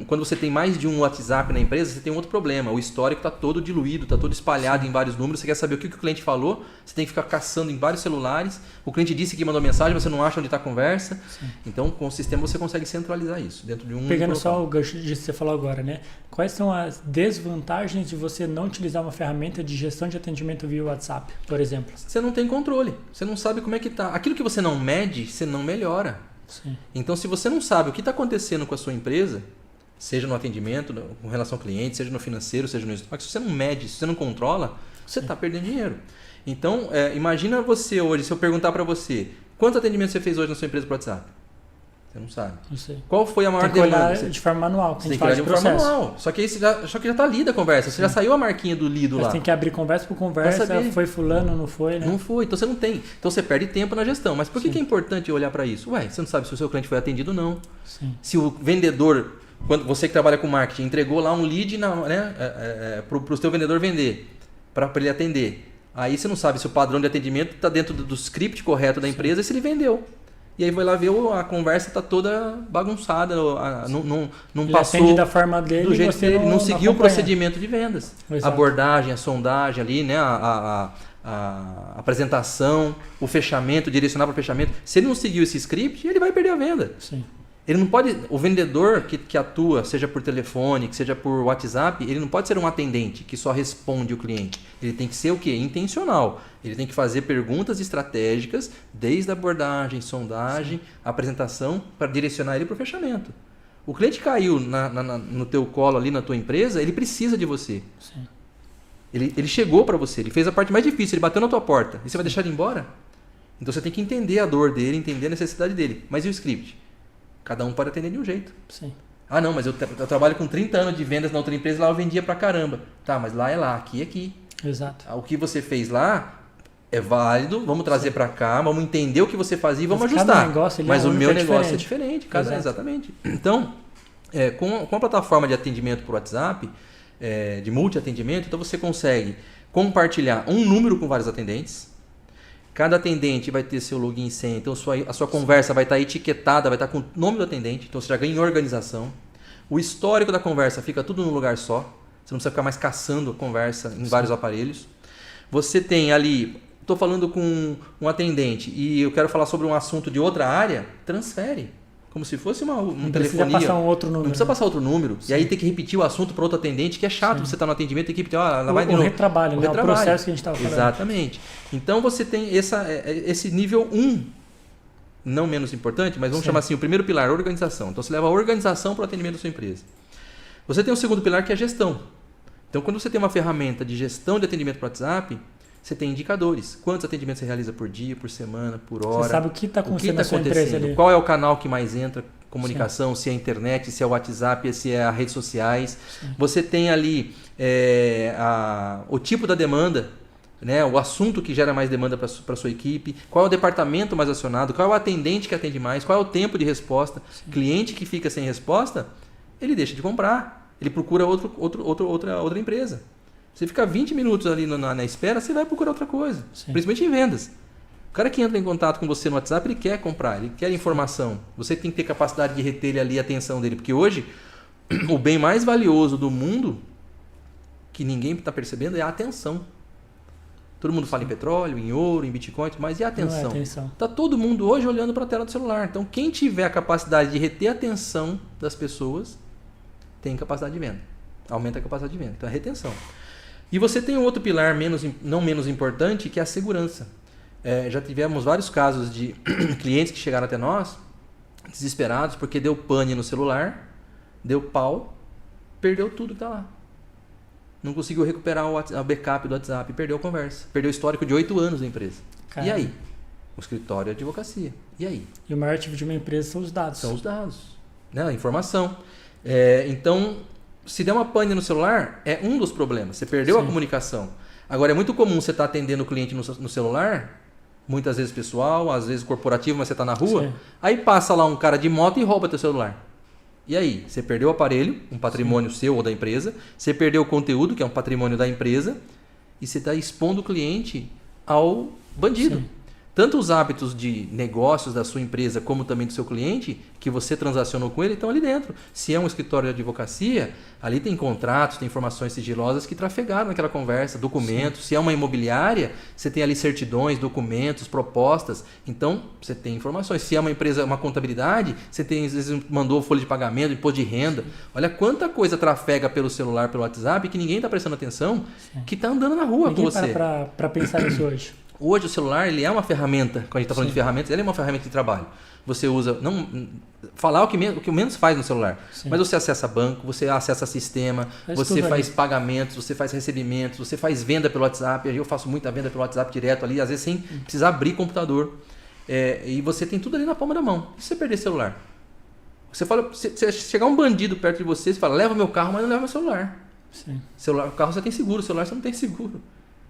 quando você tem mais de um WhatsApp na empresa, você tem um outro problema. O histórico está todo diluído, está todo espalhado em vários números. Você quer saber o que o cliente falou, você tem que ficar caçando em vários celulares. O cliente disse que mandou mensagem, você não acha onde está a conversa. Sim. Então, com o sistema você consegue centralizar isso dentro de um... Pegando só o gancho disso que você falou agora, né? Quais são as desvantagens de você não utilizar uma ferramenta de gestão de atendimento via WhatsApp, por exemplo? Você não tem controle. Você não sabe como é que está. Aquilo que você não mede, você não melhora. Sim. Então, se você não sabe o que está acontecendo com a sua empresa, seja no atendimento, com relação ao cliente, seja no financeiro, seja no estoque, se você não mede, se você não controla, você está perdendo dinheiro. Então, imagina você hoje, se eu perguntar para você, quantos atendimentos você fez hoje na sua empresa por WhatsApp? Você não sabe. Não sei. Qual foi a maior demanda? Tem que olhar de forma manual. Você tem que olhar de forma manual. Só que aí já está lida a conversa. Você já saiu a marquinha do lido lá. Você tem que abrir conversa por conversa. Foi fulano, não foi, né? Não foi. Então você não tem. Então você perde tempo na gestão. Mas por que é importante olhar para isso? Você não sabe se o seu cliente foi atendido ou não. Sim. Se o vendedor, quando você que trabalha com marketing, entregou lá um lead para o seu vendedor vender, para ele atender. Aí você não sabe se o padrão de atendimento está dentro do script correto da empresa e se ele vendeu. E aí vai lá ver, a conversa está toda bagunçada, não passou atende da forma dele, do jeito dele, não seguiu o procedimento de vendas. Exato. A abordagem, a sondagem ali, né? a apresentação, o fechamento, direcionar para o fechamento. Se ele não seguiu esse script, ele vai perder a venda. Sim. Ele não pode, o vendedor que atua, seja por telefone, que seja por WhatsApp, ele não pode ser um atendente que só responde o cliente. Ele tem que ser o quê? Intencional. Ele tem que fazer perguntas estratégicas, desde a abordagem, sondagem, apresentação, para direcionar ele para o fechamento. O cliente caiu no teu colo ali na tua empresa, ele precisa de você. Sim. Ele chegou para você, ele fez a parte mais difícil, ele bateu na tua porta. E você vai deixar ele embora? Então você tem que entender a dor dele, entender a necessidade dele. Mas e o script? Cada um pode atender de um jeito. Sim. Ah, não, mas eu trabalho com 30 anos de vendas na outra empresa, lá eu vendia pra caramba. Tá, mas lá é lá, aqui é aqui. Exato. O que você fez lá é válido, vamos trazer pra cá, vamos entender o que você fazia e vamos ajustar. Cada negócio, mas o meu negócio é diferente. Exatamente. Então, com a plataforma de atendimento por WhatsApp, de multi-atendimento, então você consegue compartilhar um número com vários atendentes. Cada atendente vai ter seu login e senha, então a sua conversa vai estar etiquetada, vai estar com o nome do atendente, então você já ganha em organização. O histórico da conversa fica tudo num lugar só, você não precisa ficar mais caçando a conversa em vários aparelhos. Você tem ali, estou falando com um atendente e eu quero falar sobre um assunto de outra área, transfere. Como se fosse uma telefonia. Não precisa passar um outro número. Não precisa passar outro número. Sim. E aí tem que repetir o assunto para outro atendente, que é chato. Sim. Você estar no atendimento, tem que repetir. O retrabalho, né? O processo que a gente estava falando. Exatamente. Então você tem esse nível 1, não menos importante, mas vamos chamar assim, o primeiro pilar, organização. Então você leva a organização para o atendimento da sua empresa. Você tem o segundo pilar, que é a gestão. Então quando você tem uma ferramenta de gestão de atendimento para o WhatsApp, você tem indicadores. Quantos atendimentos você realiza por dia, por semana, por hora. Você sabe o que está acontecendo na sua empresa ali. Qual é o canal que mais entra, comunicação, se é a internet, se é o WhatsApp, se é as redes sociais. Sim. Você tem ali o tipo da demanda, né? O assunto que gera mais demanda para a sua equipe, qual é o departamento mais acionado, qual é o atendente que atende mais, qual é o tempo de resposta. Sim. Cliente que fica sem resposta, ele deixa de comprar, ele procura outra empresa. Você fica 20 minutos ali na espera, você vai procurar outra coisa. Sim. Principalmente em vendas. O cara que entra em contato com você no WhatsApp, ele quer comprar, ele quer informação. Você tem que ter capacidade de reter ali a atenção dele. Porque hoje, o bem mais valioso do mundo, que ninguém está percebendo, é a atenção. Todo mundo fala em petróleo, em ouro, em Bitcoin, mas e a atenção? Não é atenção. Tá todo mundo hoje olhando para a tela do celular. Então, quem tiver a capacidade de reter a atenção das pessoas, tem capacidade de venda. Aumenta a capacidade de venda. Então, é retenção. E você tem um outro pilar não menos importante, que é a segurança. Já tivemos vários casos de clientes que chegaram até nós, desesperados, porque deu pane no celular, deu pau, perdeu tudo que está lá. Não conseguiu recuperar o backup do WhatsApp, perdeu a conversa. Perdeu o histórico de 8 anos da empresa. Caramba. E aí? O escritório é advocacia. E aí? E o maior ativo de uma empresa são os dados. São os dados, né? A informação. Então, se der uma pane no celular, é um dos problemas. Você perdeu a comunicação. Agora, é muito comum você estar atendendo o cliente no celular, muitas vezes pessoal, às vezes corporativo, mas você está na rua, aí passa lá um cara de moto e rouba teu celular. E aí? Você perdeu o aparelho, um patrimônio seu ou da empresa, você perdeu o conteúdo, que é um patrimônio da empresa, e você está expondo o cliente ao bandido. Sim. Tanto os hábitos de negócios da sua empresa como também do seu cliente, que você transacionou com ele, estão ali dentro. Se é um escritório de advocacia, ali tem contratos, tem informações sigilosas que trafegaram naquela conversa, documentos. Sim. Se é uma imobiliária, você tem ali certidões, documentos, propostas. Então, você tem informações. Se é uma empresa, uma contabilidade, você tem, às vezes, mandou folha de pagamento, imposto de renda. Sim. Olha quanta coisa trafega pelo celular, pelo WhatsApp, que ninguém está prestando atenção, que está andando na rua ninguém com você. Para pensar nisso hoje. Hoje o celular ele é uma ferramenta, quando a gente está falando de ferramentas, ele é uma ferramenta de trabalho. Você usa, falar o que menos faz no celular, Sim. mas você acessa banco, você acessa sistema, você faz pagamentos, você faz recebimentos, você faz venda pelo WhatsApp. Eu faço muita venda pelo WhatsApp direto ali, às vezes sem precisar abrir computador. E você tem tudo ali na palma da mão. E se você perder celular? Você fala, se chegar um bandido perto de você fala, leva meu carro, mas não leva meu celular. Sim. O carro você tem seguro, o celular você não tem seguro.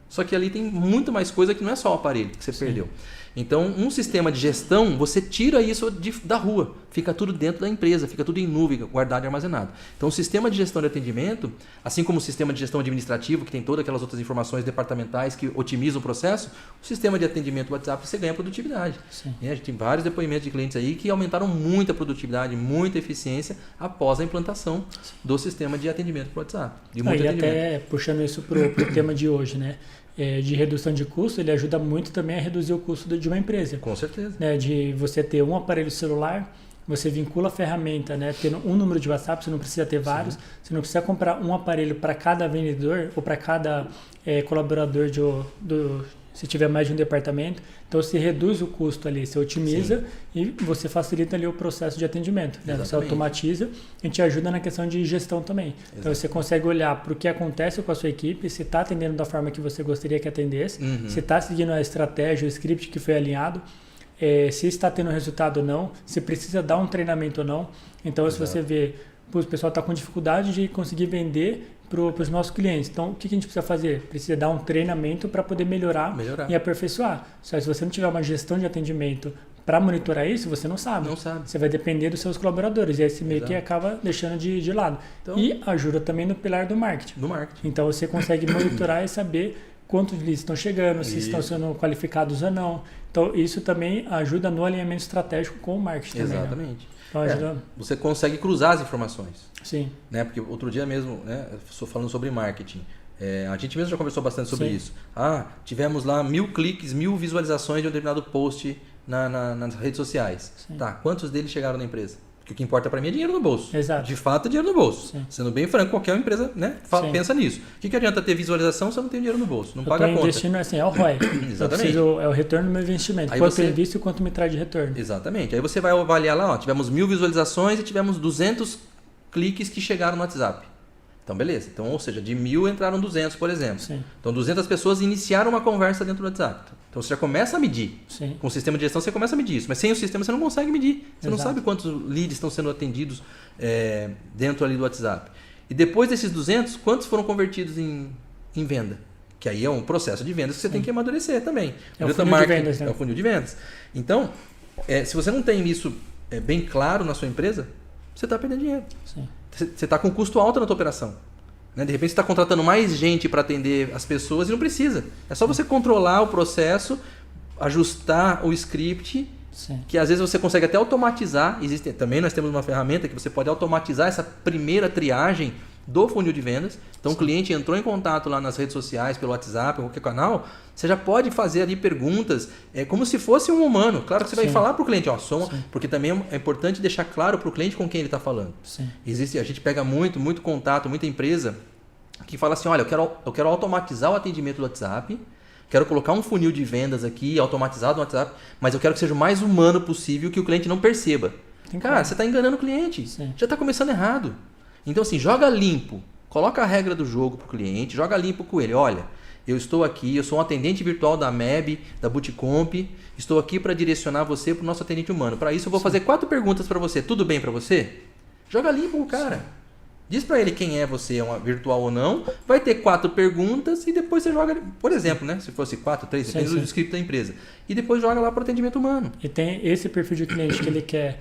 Só que ali tem muito mais coisa que não é só o aparelho que você Sim. perdeu. Então, um sistema de gestão, você tira isso da rua. Fica tudo dentro da empresa, fica tudo em nuvem, guardado e armazenado. Então, o sistema de gestão de atendimento, assim como o sistema de gestão administrativo, que tem todas aquelas outras informações departamentais que otimizam o processo, o sistema de atendimento WhatsApp, você ganha produtividade. A gente tem vários depoimentos de clientes aí que aumentaram muito a produtividade, muita eficiência após a implantação do sistema de atendimento por WhatsApp. E até puxando isso para o tema de hoje, né? De redução de custo, ele ajuda muito também a reduzir o custo de uma empresa. Com certeza. Né? De você ter um aparelho celular, você vincula a ferramenta, né? Tendo um número de WhatsApp, você não precisa ter vários, Sim. você não precisa comprar um aparelho para cada vendedor ou para cada colaborador se tiver mais de um departamento. Então você reduz o custo ali, você otimiza Sim. e você facilita ali o processo de atendimento. Né? Você automatiza e te ajuda na questão de gestão também. Exatamente. Então você consegue olhar para o que acontece com a sua equipe, se está atendendo da forma que você gostaria que atendesse, se está seguindo a estratégia, o script que foi alinhado, se está tendo resultado ou não, se precisa dar um treinamento ou não. Então se você vê, o pessoal está com dificuldade de conseguir vender para os nossos clientes. Então, o que a gente precisa fazer? Precisa dar um treinamento para poder melhorar e aperfeiçoar. Só se você não tiver uma gestão de atendimento para monitorar isso, você não sabe. Você vai depender dos seus colaboradores. E aí esse meio que acaba deixando de lado. Então, e ajuda também no pilar do marketing. Então, você consegue monitorar e saber quantos leads estão chegando, se estão sendo qualificados ou não. Então, isso também ajuda no alinhamento estratégico com o marketing. Exatamente. Também, né? Então, você consegue cruzar as informações. Sim. Né? Porque outro dia mesmo, né, eu estou falando sobre marketing. A gente mesmo já conversou bastante sobre Sim. isso. Tivemos lá 1000 cliques, 1000 visualizações de um determinado post nas redes sociais. Sim. Tá, quantos deles chegaram na empresa? Porque o que importa para mim é dinheiro no bolso. Exato. De fato, é dinheiro no bolso. Sim. Sendo bem franco, qualquer empresa, né, pensa nisso. O que adianta ter visualização se eu não tenho dinheiro no bolso? Não paga a conta. Investindo assim, é o ROI. Exatamente. É o retorno do meu investimento. Aí quanto eu invisto e quanto me traz de retorno. Exatamente. Aí você vai avaliar lá, tivemos 1000 visualizações e tivemos 200 cliques que chegaram no WhatsApp. Então, beleza. Então, ou seja, de 1000 entraram 200, por exemplo. Sim. Então, 200 pessoas iniciaram uma conversa dentro do WhatsApp. Então, você já começa a medir. Sim. Com o sistema de gestão, você começa a medir isso. Mas sem o sistema, você não consegue medir. Você Exato. não sabe quantos leads estão sendo atendidos dentro ali do WhatsApp. E depois desses 200, quantos foram convertidos em venda? Que aí é um processo de vendas que você tem que amadurecer também. É o funil de vendas, né? É o funil de vendas. Então, se você não tem isso bem claro na sua empresa, você está perdendo dinheiro. Sim. Você está com custo alto na tua operação. Né? De repente você está contratando mais gente para atender as pessoas e não precisa. É só você controlar o processo, ajustar o script, Sim. que às vezes você consegue até automatizar. Também nós temos uma ferramenta que você pode automatizar essa primeira triagem do funil de vendas. Então o cliente entrou em contato lá nas redes sociais, pelo WhatsApp, qualquer canal, você já pode fazer ali perguntas, como se fosse um humano. Claro que você vai falar para o cliente, porque também é importante deixar claro para o cliente com quem ele está falando. Sim. A gente pega muito contato, muita empresa que fala assim, olha, eu quero automatizar o atendimento do WhatsApp, quero colocar um funil de vendas aqui, automatizado no WhatsApp, mas eu quero que seja o mais humano possível, que o cliente não perceba. Cara, você está enganando o cliente. Sim. Já está começando errado. Então, assim, joga limpo. Coloca a regra do jogo para o cliente, joga limpo com ele. Olha, eu estou aqui, eu sou um atendente virtual da MEB, da Bootcomp, estou aqui para direcionar você para o nosso atendente humano. Para isso, eu vou fazer 4 perguntas para você. Tudo bem para você? Joga limpo com o cara. Sim. Diz para ele quem é você, é uma virtual ou não. Vai ter 4 perguntas e depois você joga, por exemplo, né? Se fosse 4, 3, depende do script da empresa. E depois joga lá para o atendimento humano. E tem esse perfil de cliente que ele quer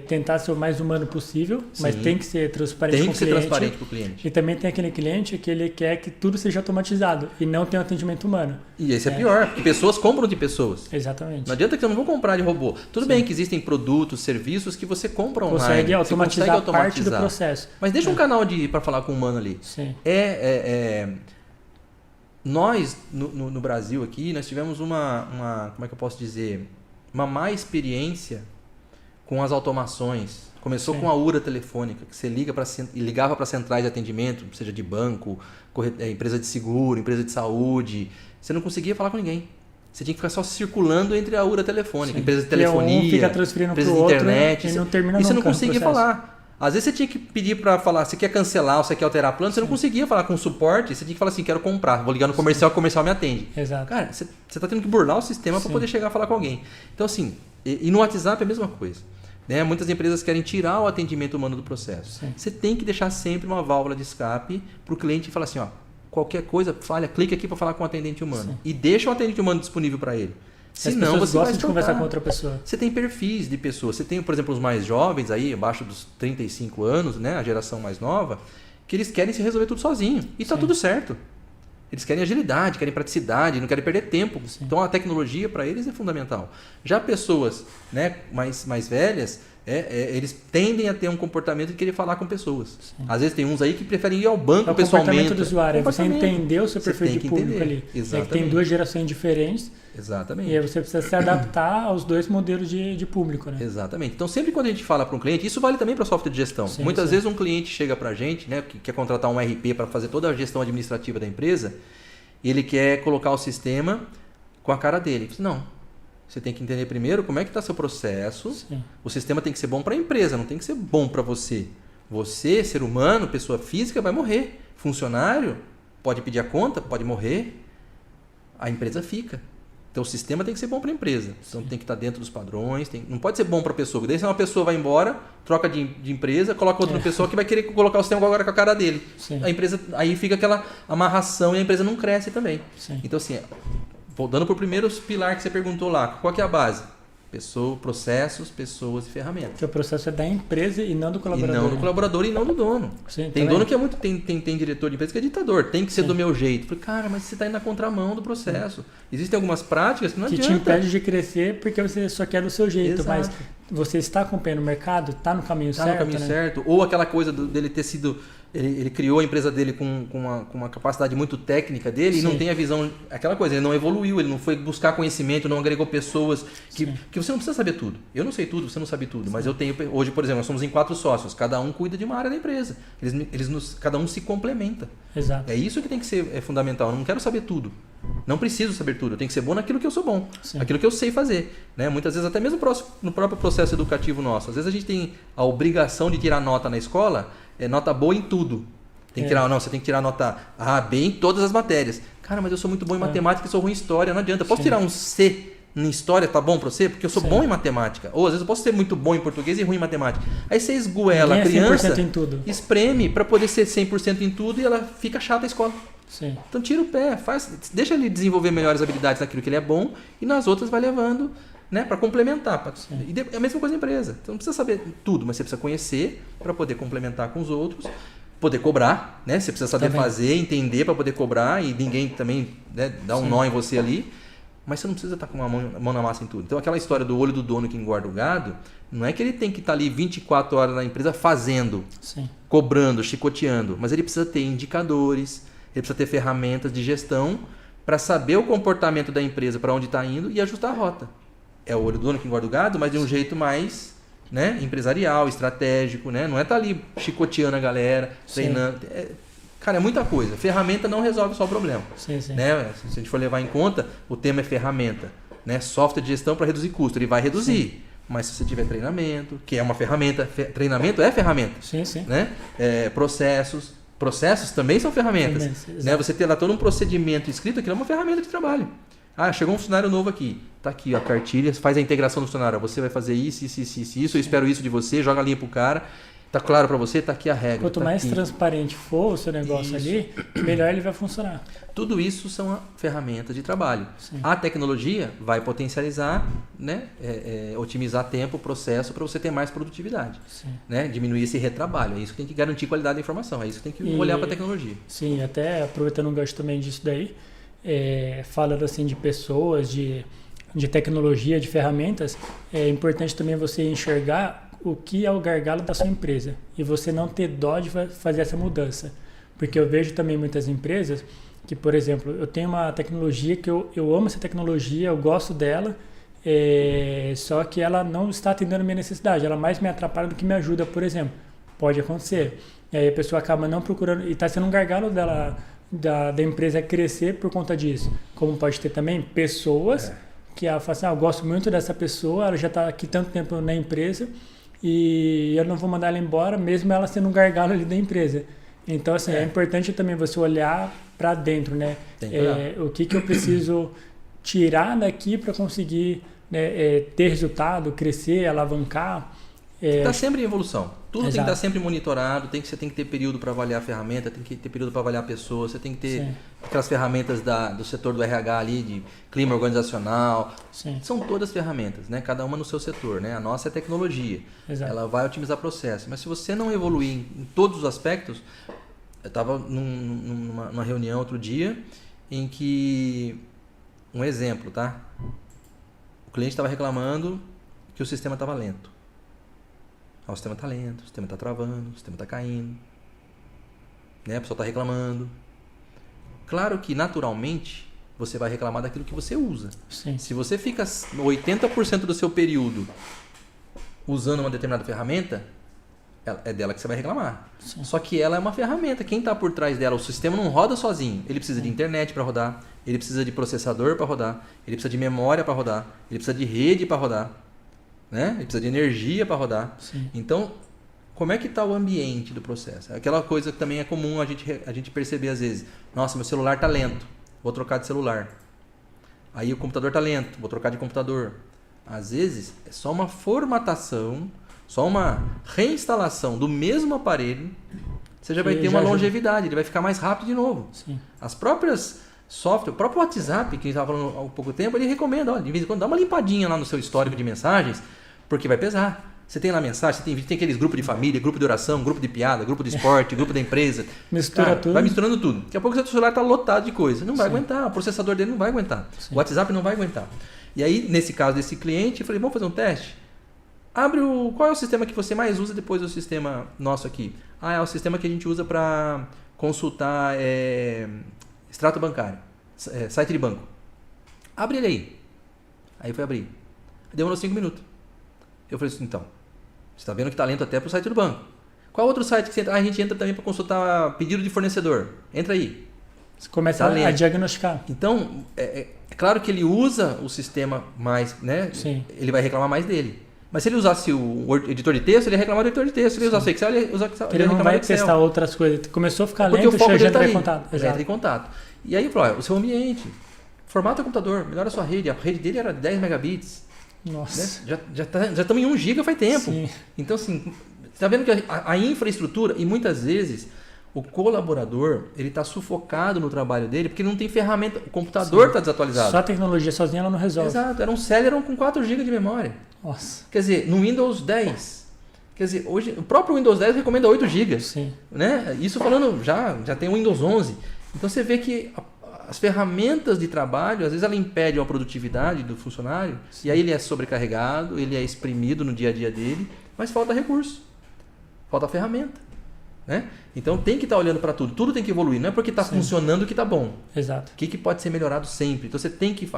tentar ser o mais humano possível, mas tem que ser transparente com o cliente. Tem que ser transparente para o cliente. E também tem aquele cliente que ele quer que tudo seja automatizado e não tenha um atendimento humano. E esse é pior, porque pessoas compram de pessoas. Exatamente. Não adianta que você não vão comprar de robô. Tudo bem que existem produtos, serviços que você compra online. Consegue automatizar parte do processo. Mas deixa um canal para falar com o humano ali. Sim. Nós, no Brasil aqui, nós tivemos uma como é que eu posso dizer? Uma má experiência com as automações. Começou com a URA telefônica, que você ligava para centrais de atendimento, seja de banco, empresa de seguro, empresa de saúde. Você não conseguia falar com ninguém. Você tinha que ficar só circulando entre a URA telefônica, empresa de telefonia, fica transferindo empresa de internet. E não termina e você não nunca conseguia falar. Às vezes você tinha que pedir para falar, você quer cancelar ou você quer alterar plano, você não conseguia falar com o suporte, você tinha que falar assim, quero comprar, vou ligar no comercial, o comercial me atende. Exato. Cara, você está tendo que burlar o sistema para poder chegar a falar com alguém. Então assim, e no WhatsApp é a mesma coisa. Né? Muitas empresas querem tirar o atendimento humano do processo. Sim. Você tem que deixar sempre uma válvula de escape para o cliente falar assim, qualquer coisa, clica aqui para falar com o atendente humano. Sim. E deixa o atendente humano disponível para ele. Senão você gosta de conversar com outra pessoa. Você tem perfis de pessoas. Você tem, por exemplo, os mais jovens, aí abaixo dos 35 anos, né? A geração mais nova, que eles querem se resolver tudo sozinho. E está tudo certo. Eles querem agilidade, querem praticidade, não querem perder tempo. Sim. Então a tecnologia para eles é fundamental. Já pessoas, né, mais velhas, eles tendem a ter um comportamento de querer falar com pessoas. Sim. Às vezes tem uns aí que preferem ir ao banco pessoalmente. O comportamento do usuário, você entender o seu perfil de público ali. Exatamente. Tem 2 gerações diferentes. Exatamente. E aí você precisa se adaptar aos 2 modelos de público, né? Exatamente. Então sempre quando a gente fala para um cliente, isso vale também para software de gestão. Sim, Muitas vezes um cliente chega para a gente, né, que quer contratar um RP para fazer toda a gestão administrativa da empresa, e ele quer colocar o sistema com a cara dele. Não. Você tem que entender primeiro como é que está seu processo. Sim. O sistema tem que ser bom para a empresa, não tem que ser bom para você. Você, ser humano, pessoa física, vai morrer. Funcionário pode pedir a conta, pode morrer. A empresa fica. Então o sistema tem que ser bom para a empresa. Então tem que estar dentro dos padrões. Não pode ser bom para a pessoa. Daí se uma pessoa vai embora, troca de empresa, coloca outra pessoa que vai querer colocar o sistema agora com a cara dele. Sim. A empresa, aí fica aquela amarração e a empresa não cresce também. Sim. Então assim, voltando para o primeiro pilar que você perguntou lá, qual que é a base? Processos, pessoas e ferramentas. Porque o processo é da empresa e não do colaborador. E não do colaborador e não do dono. Sim, tem dono que é muito. Tem diretor de empresa que é ditador, tem que ser do meu jeito. Falei, cara, mas você está indo na contramão do processo. Existem algumas práticas que não adianta. Que te impede de crescer porque você só quer do seu jeito. Exato. Mas você está acompanhando o mercado, está no caminho certo. Está no caminho certo. Ou aquela coisa dele ter sido. Ele criou a empresa dele com uma capacidade muito técnica dele e não tem a visão. Aquela coisa, ele não evoluiu, ele não foi buscar conhecimento, não agregou pessoas. Que você não precisa saber tudo. Eu não sei tudo, você não sabe tudo. Mas eu tenho. Hoje, por exemplo, nós somos em 4 sócios, cada um cuida de uma área da empresa. Cada um se complementa. Exato. É isso que tem que ser fundamental. Eu não quero saber tudo. Não preciso saber tudo. Eu tenho que ser bom naquilo que eu sou bom. Sim. Aquilo que eu sei fazer. Né? Muitas vezes, até mesmo no próprio processo educativo nosso. Às vezes a gente tem a obrigação de tirar nota na escola, nota boa em tudo. Tem que tirar, você tem que tirar nota A, B em todas as matérias. Cara, mas eu sou muito bom em matemática e sou ruim em história. Não adianta. Posso tirar um C em história, tá bom pra você? Porque eu sou bom em matemática. Ou às vezes eu posso ser muito bom em português e ruim em matemática. Aí você esgoela a criança, 100% em tudo. Espreme para poder ser 100% em tudo e ela fica chata a escola. Sim. Então tira o pé, deixa ele desenvolver melhores habilidades naquilo que ele é bom e nas outras vai levando, né, para complementar. E é a mesma coisa na empresa. Então não precisa saber tudo, mas você precisa conhecer para poder complementar com os outros, poder cobrar, né? Você precisa saber fazer, entender para poder cobrar e ninguém também, né, dar um nó em você ali. mas você não precisa estar com a mão na massa em tudo. Então aquela história do olho do dono que engorda o gado, não é que ele tem que estar ali 24 horas na empresa fazendo, Sim. cobrando, chicoteando, mas ele precisa ter indicadores, ele precisa ter ferramentas de gestão para saber o comportamento da empresa, para onde está indo e ajustar a rota. É o olho do dono que engorda o gado, mas de um jeito mais, né, empresarial, estratégico, né? Não é estar ali chicoteando a galera, treinando. Cara, é muita coisa. Ferramenta não resolve só o problema. Sim, sim. Né? Se a gente for levar em conta, o tema é ferramenta. Né? Software de gestão para reduzir custo. Ele vai reduzir. Sim. Mas se você tiver treinamento, que é uma ferramenta, treinamento é ferramenta. Sim, sim. Né? Processos também são ferramentas. Também, né? Você ter lá todo um procedimento escrito, aquilo é uma ferramenta de trabalho. Ah, chegou um funcionário novo aqui. Tá aqui a cartilha, faz a integração do funcionário. Você vai fazer isso, eu espero isso de você, joga a linha pro cara. Tá claro para você? Tá aqui a regra. Quanto tá mais aqui. transparente for o seu negócio ali, melhor ele vai funcionar. Tudo isso são ferramentas de trabalho. Sim. A tecnologia vai potencializar, né? Otimizar tempo, processo, para você ter mais produtividade. Né? Diminuir esse retrabalho. É isso que tem que garantir qualidade da informação. É isso que tem que olhar para a tecnologia. Sim, até aproveitando um gancho também disso daí, falando assim de pessoas, de tecnologia, de ferramentas, é importante também você enxergar o que é o gargalo da sua empresa e você não ter dó de fazer essa mudança. Porque eu vejo também muitas empresas que, por exemplo, eu tenho uma tecnologia que eu amo essa tecnologia, eu gosto dela, só que ela não está atendendo a minha necessidade, ela mais me atrapalha do que me ajuda, por exemplo. Pode acontecer. E aí a pessoa acaba não procurando, e está sendo um gargalo dela, da empresa crescer por conta disso. Como pode ter também pessoas que ela fala assim, eu gosto muito dessa pessoa, ela já está aqui tanto tempo na empresa, e eu não vou mandar ela embora, mesmo ela sendo um gargalo ali da empresa. Então, assim, é importante também você olhar para dentro, né? O que eu preciso tirar daqui para conseguir, né, ter resultado, crescer, alavancar. Está sempre em evolução. Tudo Exato. tem que estar sempre monitorado, você tem que ter período para avaliar a ferramenta, tem que ter período para avaliar a pessoa, você tem que ter aquelas ferramentas do setor do RH ali, de clima organizacional. Sim. São todas ferramentas, né? Cada uma no seu setor. Né? A nossa é tecnologia. Exato. Ela vai otimizar processo. Mas se você não evoluir em todos os aspectos, eu estava numa reunião outro dia em que, um exemplo, tá? O cliente estava reclamando que o sistema estava lento. O sistema está lento, o sistema está travando, o sistema está caindo. Né? A pessoa está reclamando. Claro que, naturalmente, você vai reclamar daquilo que você usa. Sim. Se você fica 80% do seu período usando uma determinada ferramenta, é dela que você vai reclamar. Sim. Só que ela é uma ferramenta. Quem está por trás dela, o sistema não roda sozinho. Ele precisa de internet para rodar, ele precisa de processador para rodar, ele precisa de memória para rodar, ele precisa de rede para rodar. Né? Ele precisa de energia para rodar. Sim. Então, como é que está o ambiente do processo? Aquela coisa que também é comum a gente perceber às vezes. Nossa, meu celular está lento, vou trocar de celular. Aí o computador está lento, vou trocar de computador. Às vezes é só uma formatação, só uma reinstalação do mesmo aparelho, você já vai ter uma longevidade, ele vai ficar mais rápido de novo. Sim. As próprias software, o próprio WhatsApp, que a gente estava falando há pouco tempo, ele recomenda, ó, de vez em quando dá uma limpadinha lá no seu histórico de mensagens, porque vai pesar. Você tem lá mensagem, você tem aqueles grupos de família, grupo de oração, grupo de piada, grupo de esporte, grupo da empresa. Mistura tudo. Vai misturando tudo. Daqui a pouco o seu celular está lotado de coisa. Não vai aguentar, o processador dele não vai aguentar. Sim. O WhatsApp não vai aguentar. E aí, nesse caso desse cliente, eu falei, vamos fazer um teste? Qual é o sistema que você mais usa depois do sistema nosso aqui? É o sistema que a gente usa para consultar extrato bancário, site de banco. Abre ele aí. Aí foi abrir. Demorou 5 minutos. Eu falei assim, então, você está vendo que está lento até para o site do banco. Qual outro site que você entra? A gente entra também para consultar pedido de fornecedor. Entra aí. Você começa a diagnosticar. Então, é claro que ele usa o sistema mais, né? Sim. Ele vai reclamar mais dele. Mas se ele usasse o editor de texto, ele ia reclamar do editor de texto. Se ele usasse o Excel, ele ia usar Excel. Ele não vai testar outras coisas. Começou a ficar porque lento, o foco já entra tá em contato. Entra em contato. E aí eu falei, o seu ambiente, formata o computador, melhora a sua rede. A rede dele era 10 megabits. Nossa. Né? Já estamos em 1 giga faz tempo. Sim. Então, assim, você está vendo que a infraestrutura, e muitas vezes o colaborador, ele está sufocado no trabalho dele porque ele não tem ferramenta, o computador está desatualizado. Só a tecnologia sozinha ela não resolve. Exato, era um Celeron com 4 GB de memória. Nossa. Quer dizer, no Windows 10. Quer dizer, hoje o próprio Windows 10 recomenda 8 GB. Sim. Né? Isso falando, já tem o Windows 11. Então você vê que as ferramentas de trabalho, às vezes ela impede a produtividade do funcionário, e aí ele é sobrecarregado, ele é exprimido no dia a dia dele, mas falta recurso, falta ferramenta. Né? Então tem que estar olhando para tudo tem que evoluir, não é porque está funcionando que está bom. Exato. O que pode ser melhorado sempre. Então você tem que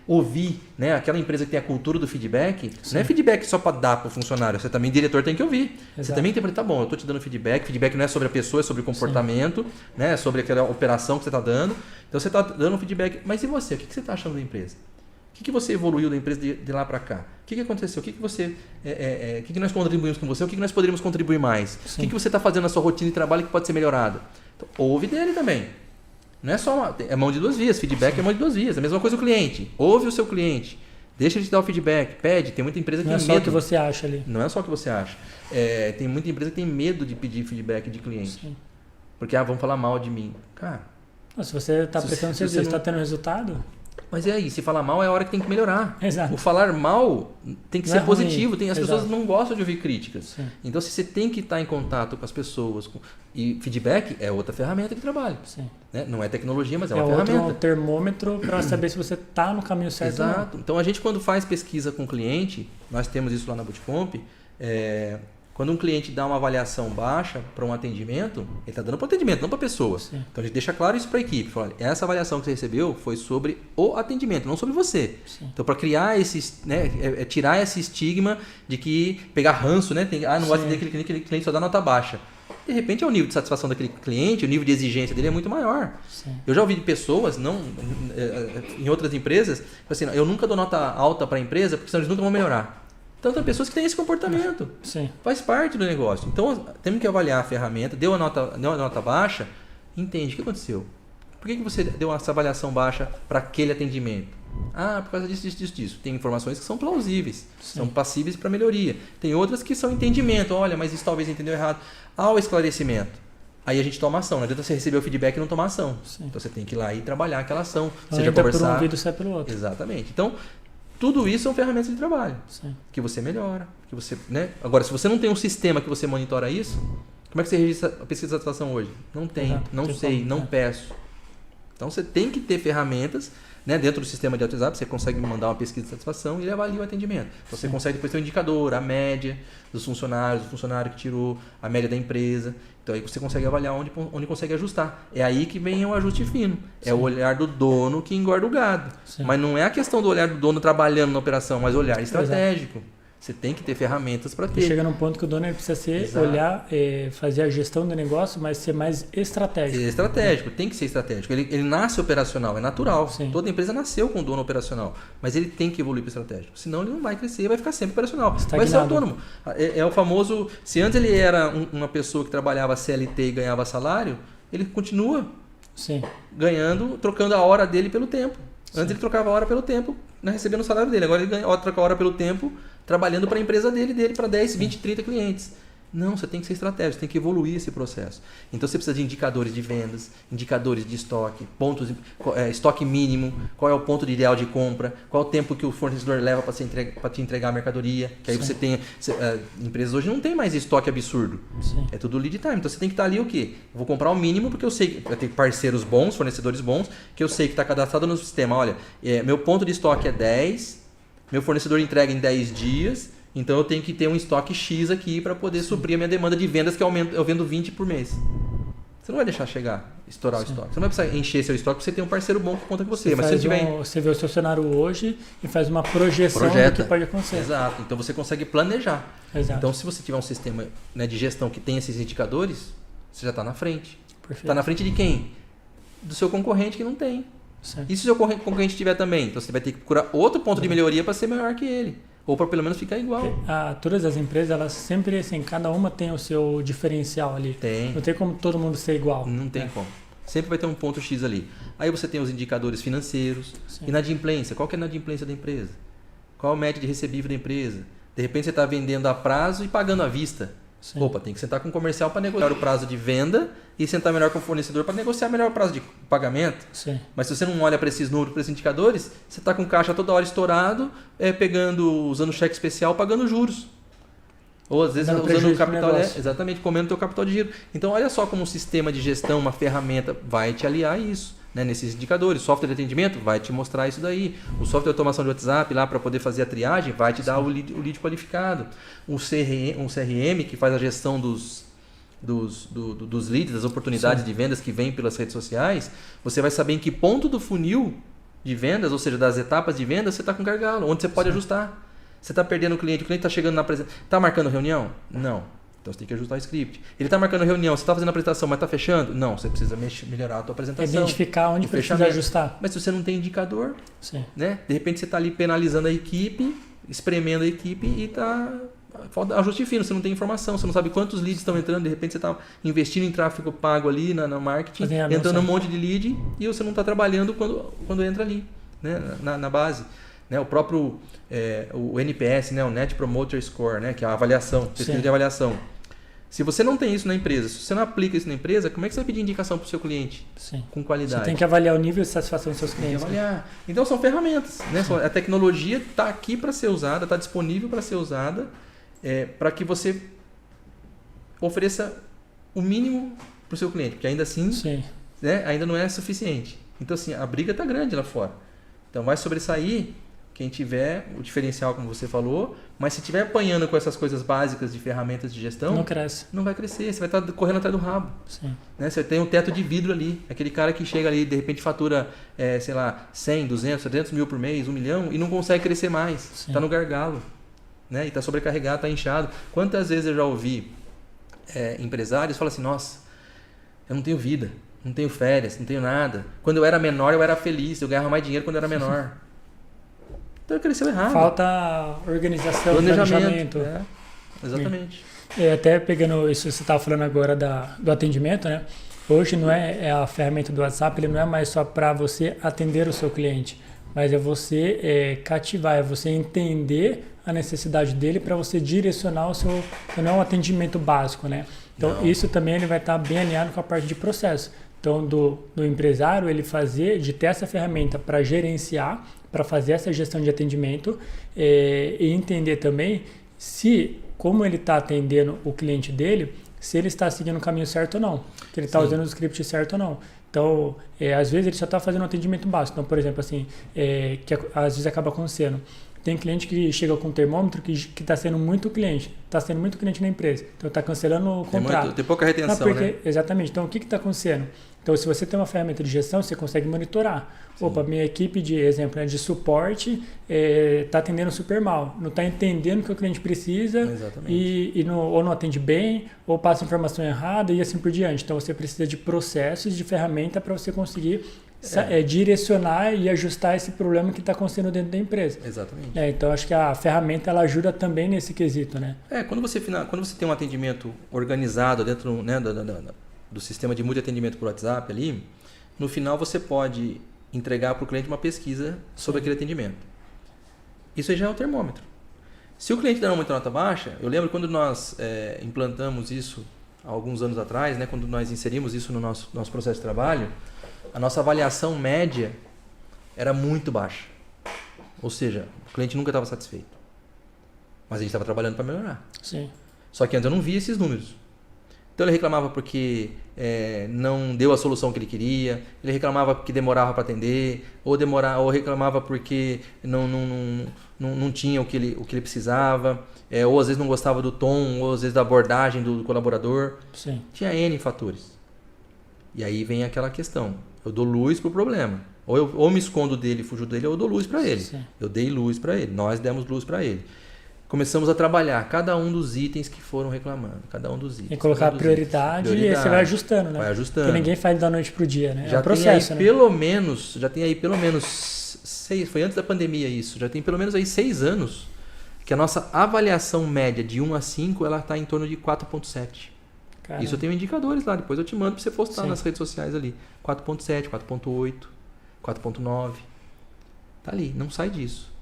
ouvir, né? Aquela empresa que tem a cultura do feedback, não é feedback só para dar para o funcionário, você também, diretor, tem que ouvir. Exato. Você também tem que falar, tá bom, eu estou te dando feedback não é sobre a pessoa, é sobre o comportamento, né? É sobre aquela operação que você está dando. Então você está dando feedback, mas e você? O que você está achando da empresa? O que você evoluiu da empresa de lá para cá? O que aconteceu? O que nós contribuímos com você? O que nós poderíamos contribuir mais? O que você está fazendo na sua rotina de trabalho que pode ser melhorado? Então, ouve dele também. Não é só é mão de duas vias. Feedback é mão de duas vias. É a mesma coisa o cliente. Ouve o seu cliente. Deixa ele te dar o feedback. Pede. Tem muita empresa que tem medo. Não é só o que você acha ali. Não é só o que você acha. Tem muita empresa que tem medo de pedir feedback de cliente. Sim. Porque, vão falar mal de mim. Cara... Se você está prestando serviço, está tendo resultado... Mas aí, se falar mal é a hora que tem que melhorar. Exato. O falar mal tem que ser positivo. As Exato. pessoas não gostam de ouvir críticas. Sim. Então, se você tem que estar em contato com as pessoas, e feedback é outra ferramenta de trabalho. Sim. Né? Não é tecnologia, mas é uma ferramenta. É outro termômetro para saber se você está no caminho certo. Exato. Ou não. Então, a gente quando faz pesquisa com o cliente, nós temos isso lá na Bootcomp, quando um cliente dá uma avaliação baixa para um atendimento, ele está dando para o atendimento, não para a pessoa. Sim. Então a gente deixa claro isso para a equipe. Fala, essa avaliação que você recebeu foi sobre o atendimento, não sobre você. Sim. Então para criar tirar esse estigma de que pegar ranço, né? Não gosta de atender aquele cliente só dá nota baixa. De repente o nível de satisfação daquele cliente, o nível de exigência dele é muito maior. Sim. Eu já ouvi de pessoas, em outras empresas, assim, eu nunca dou nota alta para a empresa porque senão eles nunca vão melhorar. Então, tem pessoas que têm esse comportamento. Sim. Faz parte do negócio. Então, temos que avaliar a ferramenta. Deu uma nota baixa, entende o que aconteceu. Por que você deu essa avaliação baixa para aquele atendimento? Por causa disso. Tem informações que são plausíveis, são passíveis para melhoria. Tem outras que são entendimento. Olha, mas isso talvez entendeu errado. Ao esclarecimento, aí a gente toma ação. Não adianta você receber o feedback e não tomar ação. Sim. Então, você tem que ir lá e trabalhar aquela ação. Então, seja conversar. por um ouvido, sai pelo outro. Exatamente. Então, tudo isso são ferramentas de trabalho. Sim. Que você melhora. Que você, né? Agora, se você não tem um sistema que você monitora isso, como é que você registra a pesquisa de satisfação hoje? Não tem, Exato. não sei, não peço. Então você tem que ter ferramentas, né? Dentro do sistema de WhatsApp, você consegue mandar uma pesquisa de satisfação e ele avalia o atendimento. Então, você consegue depois ter um indicador, a média dos funcionários, o funcionário que tirou, a média da empresa. Então aí você consegue avaliar onde consegue ajustar. É aí que vem o ajuste fino. É o olhar do dono que engorda o gado. Sim. Mas não é a questão do olhar do dono trabalhando na operação, mas olhar estratégico. Exato. Você tem que ter ferramentas para ter. Chega num ponto que o dono precisa olhar, fazer a gestão do negócio, mas ser mais estratégico. É estratégico, tem que ser estratégico. Ele nasce operacional, é natural. Sim. Toda empresa nasceu com o dono operacional, mas ele tem que evoluir para estratégico. Senão ele não vai crescer, vai ficar sempre operacional. Estagnado. Vai ser autônomo. É o famoso, se antes ele era uma pessoa que trabalhava CLT e ganhava salário, ele continua ganhando, trocando a hora dele pelo tempo. Antes ele trocava a hora pelo tempo, né, recebendo o salário dele. Agora ele troca a hora pelo tempo, trabalhando para a empresa dele para 10, 20, 30 clientes. Não, você tem que ser estratégico, tem que evoluir esse processo. Então você precisa de indicadores de vendas, indicadores de estoque, estoque mínimo, qual é o ponto ideal de compra, qual é o tempo que o fornecedor leva para te entregar a mercadoria. Que aí você tem. Empresas hoje não tem mais estoque absurdo. Sim. É tudo lead time. Então você tem que estar ali o quê? Eu vou comprar o mínimo porque eu sei que vai ter parceiros bons, fornecedores bons, que eu sei que está cadastrado no sistema. Olha, meu ponto de estoque é 10, meu fornecedor entrega em 10 dias. Então eu tenho que ter um estoque X aqui para poder suprir a minha demanda de vendas, que eu vendo 20 por mês. Você não vai deixar estourar o estoque. Você não vai precisar encher seu estoque porque você tem um parceiro bom que conta com você. Mas você vê o seu cenário hoje e faz uma projeção do que pode acontecer. Exato. Então você consegue planejar. Exato. Então se você tiver um sistema, né, de gestão que tem esses indicadores, você já está na frente. Está na frente de quem? Do seu concorrente que não tem. Certo. E se o seu concorrente tiver também? Então você vai ter que procurar outro ponto de melhoria para ser melhor que ele. Ou para pelo menos ficar igual. Todas as empresas, elas sempre, assim, cada uma tem o seu diferencial ali. Tem. Não tem como todo mundo ser igual. Não tem como. Sempre vai ter um ponto X ali. Aí você tem os indicadores financeiros. Sim. Inadimplência. Qual que é a inadimplência da empresa? Qual a média de recebível da empresa? De repente você está vendendo a prazo e pagando à vista. Sim. Opa, tem que sentar com o comercial para negociar o prazo de venda e sentar melhor com o fornecedor para negociar melhor o prazo de pagamento. Sim. Mas se você não olha para esses números, para esses indicadores, você está com o caixa toda hora estourado, usando cheque especial, pagando juros. Ou às vezes usando o capital, exatamente, comendo o teu capital de giro. Então olha só como um sistema de gestão, uma ferramenta vai te aliar a isso. né, nesses indicadores. O software de atendimento vai te mostrar isso daí. O software de automação de WhatsApp lá para poder fazer a triagem vai te dar o lead qualificado. Um CRM que faz a gestão dos leads, das oportunidades de vendas que vêm pelas redes sociais, você vai saber em que ponto do funil de vendas, ou seja, das etapas de vendas, você está com gargalo, onde você pode ajustar. Você está perdendo o cliente está chegando na apresentação. Está marcando reunião? Não. Então você tem que ajustar o script. Ele está marcando reunião, você está fazendo a apresentação, mas está fechando? Não, você precisa melhorar a tua apresentação. Identificar onde precisa ajustar. Mas se você não tem indicador, né? De repente você está ali penalizando a equipe, espremendo a equipe e está... Falta ajuste fino, você não tem informação, você não sabe quantos leads estão entrando, de repente você está investindo em tráfego pago ali no marketing, entrando um monte de lead e você não está trabalhando quando entra ali, né? na base. Né? O próprio o NPS, né? O Net Promoter Score, né? Que é a avaliação, pesquisa de avaliação. Se você não tem isso na empresa, se você não aplica isso na empresa, como é que você vai pedir indicação para o seu cliente? Com qualidade. Você tem que avaliar o nível de satisfação dos seus clientes. Tem que avaliar. Então são ferramentas. Né? A tecnologia está aqui para ser usada, está disponível para ser usada, para que você ofereça o mínimo para o seu cliente, porque ainda assim né, ainda não é suficiente. Então assim, a briga está grande lá fora. Então vai sobressair quem tiver o diferencial, como você falou, mas se estiver apanhando com essas coisas básicas de ferramentas de gestão, não cresce. Não vai crescer, você vai estar correndo atrás do rabo. Né? Você tem um teto de vidro ali, aquele cara que chega ali de repente fatura, sei lá, 100, 200, 300 mil por mês, 1 milhão e não consegue crescer mais, está no gargalo. Né? E está sobrecarregado, está inchado. Quantas vezes eu já ouvi empresários falar assim, nossa, eu não tenho vida, não tenho férias, não tenho nada. Quando eu era menor, eu era feliz, eu ganhava mais dinheiro quando eu era menor. Então cresceu errado. Falta organização, planejamento. Exatamente. Até pegando isso que você estava falando agora do atendimento, né? Hoje não é a ferramenta do WhatsApp, ele não é mais só para você atender o seu cliente, mas é você cativar, é você entender a necessidade dele para você direcionar o seu, não é um atendimento básico, né? Então isso também ele vai estar bem alinhado com a parte de processo. Então do empresário ele de ter essa ferramenta para gerenciar, para fazer essa gestão de atendimento e entender também como ele está atendendo o cliente dele, se ele está seguindo o caminho certo ou não, se ele está usando o script certo ou não. Então, às vezes ele só está fazendo um atendimento básico. Então, por exemplo, assim, que às vezes acaba acontecendo. Tem cliente que chega com um termômetro que está sendo muito cliente na empresa. Então, está cancelando o contrato. Tem pouca retenção, né? Exatamente. Então, o que está acontecendo? Então, se você tem uma ferramenta de gestão, você consegue monitorar. Opa, minha equipe de suporte está atendendo super mal. Não está entendendo o que o cliente precisa ou não atende bem, ou passa informação errada e assim por diante. Então, você precisa de processos, de ferramenta para você conseguir direcionar e ajustar esse problema que está acontecendo dentro da empresa. Exatamente. Então, acho que a ferramenta ela ajuda também nesse quesito, né? Quando você tem um atendimento organizado dentro, né, do sistema de multi-atendimento por WhatsApp ali, no final você pode entregar para o cliente uma pesquisa sobre aquele atendimento. Isso aí já é o termômetro. Se o cliente der muita nota baixa, eu lembro quando nós implantamos isso há alguns anos atrás, né, quando nós inserimos isso no nosso processo de trabalho, a nossa avaliação média era muito baixa. Ou seja, o cliente nunca estava satisfeito. Mas a gente estava trabalhando para melhorar. Sim. Só que antes eu não via esses números. Então ele reclamava porque não deu a solução que ele queria, ele reclamava porque demorava para atender, ou reclamava porque não tinha o que ele precisava, ou às vezes não gostava do tom, ou às vezes da abordagem do colaborador. Sim. Tinha N fatores. E aí vem aquela questão, eu dou luz para o problema. Ou me escondo dele, fujo dele, ou eu dou luz para ele. Sim. Eu dei luz para ele, nós demos luz para ele. Começamos a trabalhar cada um dos itens que foram reclamando, cada um dos itens. E colocar prioridade e você vai ajustando, né? Vai ajustando. Porque ninguém faz da noite pro dia, né? Já é um processo, tem aí, já tem aí pelo menos 6, foi antes da pandemia isso, já tem pelo menos aí 6 anos que a nossa avaliação média de 1 a 5, ela está em torno de 4.7. Isso eu tenho indicadores lá, depois eu te mando para você postar nas redes sociais ali. 4.7, 4.8, 4.9. Tá ali, não sai disso.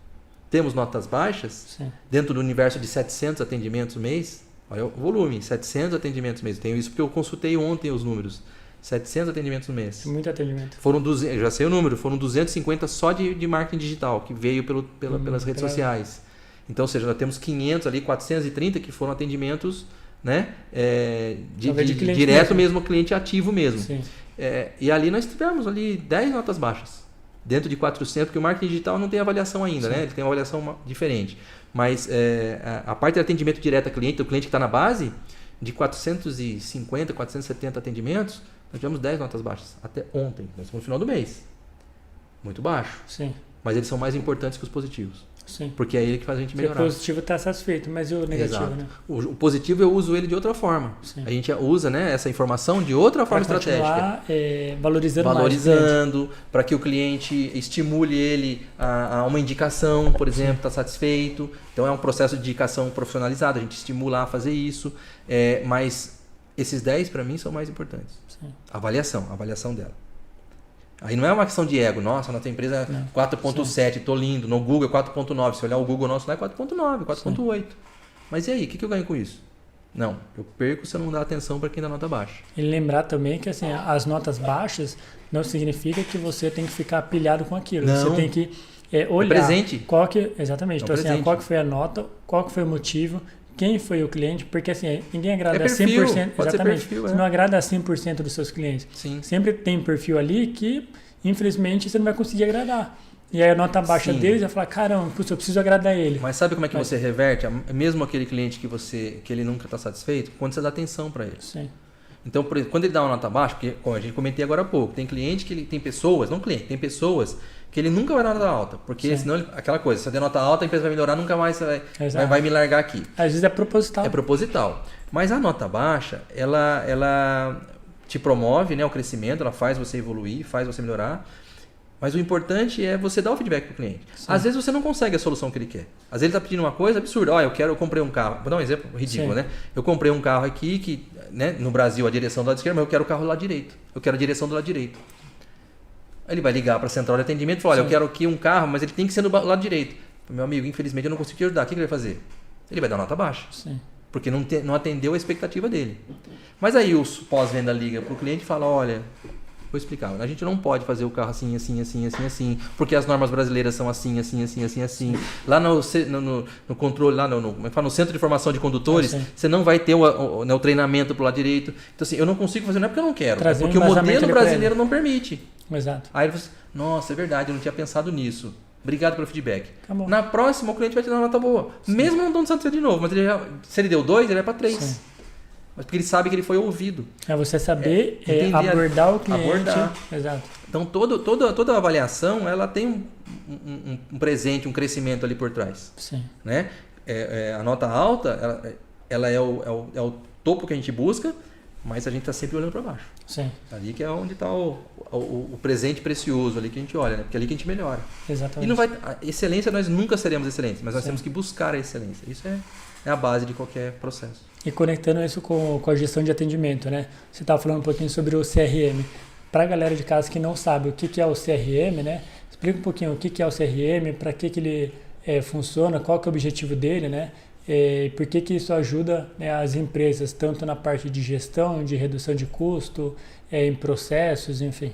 Temos notas baixas, dentro do universo de 700 atendimentos mês, olha o volume, 700 atendimentos mês. Tenho isso porque eu consultei ontem os números. 700 atendimentos no mês. Muito atendimento. Foram 200, já sei o número, foram 250 só de marketing digital, que veio pelas redes sociais. Então, ou seja, nós temos 500 ali, 430 que foram atendimentos, né, direto mesmo, cliente ativo mesmo. Sim. E ali nós tivemos ali 10 notas baixas. Dentro de 400, porque o marketing digital não tem avaliação ainda, né? Ele tem uma avaliação diferente. Mas a parte de atendimento direto ao cliente, do cliente que está na base, de 450, 470 atendimentos, nós tivemos 10 notas baixas. Até ontem, nós estamos no final do mês. Muito baixo. Sim. Mas eles são mais importantes que os positivos. Sim. Porque é ele que faz a gente melhorar. O positivo está satisfeito, mas e o negativo, Exato. né? O positivo eu uso ele de outra forma. Sim. A gente usa, né, essa informação de outra forma estratégica. Valorizando para que o cliente estimule ele a uma indicação, por exemplo, está satisfeito. Então é um processo de indicação profissionalizado, a gente estimula a fazer isso. Mas esses 10 para mim são mais importantes. Sim. A avaliação dela. Aí não é uma questão de ego. Nossa, nossa empresa é 4.7, tô lindo. No Google é 4.9. Se olhar o Google nosso lá é 4.9, 4.8. Mas e aí, o que eu ganho com isso? Não, eu perco se eu não dar atenção para quem dá nota baixa. E lembrar também que assim, as notas baixas não significa que você tem que ficar pilhado com aquilo. Não. Você tem que olhar. Presente. Exatamente. É Então, assim, qual que foi a nota, qual que foi o motivo, quem foi o cliente, porque assim, ninguém agrada perfil, 100%. Exatamente. Perfil, você não agrada a 100% dos seus clientes. Sim. Sempre tem perfil ali que, infelizmente, você não vai conseguir agradar. E aí a nota baixa deles vai falar, caramba, eu preciso agradar ele. Mas sabe como é que você reverte? Mesmo aquele cliente que ele nunca está satisfeito, quando você dá atenção para ele. Sim. Então, por exemplo, quando ele dá uma nota baixa, porque, como a gente comentei agora há pouco, tem cliente que ele tem pessoas, não cliente, tem pessoas que ele nunca vai dar nota alta, porque senão aquela coisa, se eu der nota alta, a empresa vai melhorar, nunca mais vai me largar aqui. Às vezes é proposital. É proposital. Mas a nota baixa, ela te promove, né, o crescimento, ela faz você evoluir, faz você melhorar. Mas o importante é você dar o feedback para o cliente. Sim. Às vezes você não consegue a solução que ele quer. Às vezes ele está pedindo uma coisa absurda. Eu comprei um carro. Vou dar um exemplo ridículo, Sim. né? Eu comprei um carro aqui que, né, no Brasil a direção do lado esquerdo, mas eu quero o carro do lado direito. Eu quero a direção do lado direito. Aí ele vai ligar para a central de atendimento e falar, eu quero aqui um carro, mas ele tem que ser do lado direito. Meu amigo, infelizmente eu não consigo te ajudar. O que ele vai fazer? Ele vai dar nota baixa. Sim. Porque não atendeu a expectativa dele. Mas aí o pós-venda liga para o cliente e fala, olha... Vou explicar. A gente não pode fazer o carro assim, porque as normas brasileiras são assim. Lá no controle, lá no centro de formação de condutores, você não vai ter o treinamento pro lado direito. Então, assim, eu não consigo fazer, não é porque eu não quero, é porque o modelo brasileiro não permite. Exato. Aí ele fala assim, nossa, é verdade, eu não tinha pensado nisso. Obrigado pelo feedback. Acabou. Na próxima, o cliente vai te dar uma nota boa. Sim. Mesmo não dando satisfeito de novo, mas se ele deu 2, ele vai para 3. Sim. Mas porque ele sabe que ele foi ouvido. É você saber abordar o cliente. Abordar. Exato. Então, toda avaliação, ela tem um presente, um crescimento ali por trás. Sim. Né? A nota alta, ela é o topo que a gente busca, mas a gente está sempre olhando para baixo. Sim. Ali que é onde está o presente precioso, ali que a gente olha, né? Porque é ali que a gente melhora. Exatamente. A excelência, nós nunca seremos excelentes, mas nós temos que buscar a excelência. Isso é a base de qualquer processo. E conectando isso com a gestão de atendimento, né? Você estava falando um pouquinho sobre o CRM. Para a galera de casa que não sabe o que é o CRM, né? Explica um pouquinho o que é o CRM, para que ele funciona, qual que é o objetivo dele, né? E por que isso ajuda, né, as empresas, tanto na parte de gestão, de redução de custo, em processos, enfim.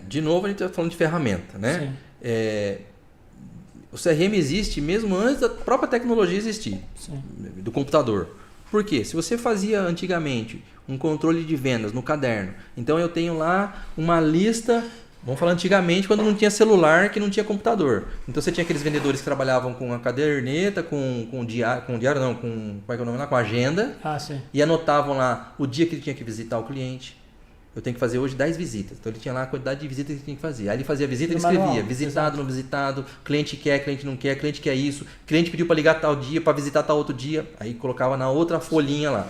De novo a gente está falando de ferramenta, né? Sim. O CRM existe mesmo antes da própria tecnologia existir, sim, do computador. Por quê? Se você fazia antigamente um controle de vendas no caderno, então eu tenho lá uma lista, vamos falar antigamente quando não tinha celular, que não tinha computador. Então você tinha aqueles vendedores que trabalhavam com a caderneta, com diário não, com qual é que é o nome lá? Com agenda, sim, e anotavam lá o dia que ele tinha que visitar o cliente. Eu tenho que fazer hoje 10 visitas. Então ele tinha lá a quantidade de visitas que ele tinha que fazer. Aí ele fazia a visita e ele escrevia. Visitado, não visitado, cliente quer, cliente não quer, cliente quer isso, cliente pediu para ligar tal dia, para visitar tal outro dia. Aí colocava na outra folhinha lá.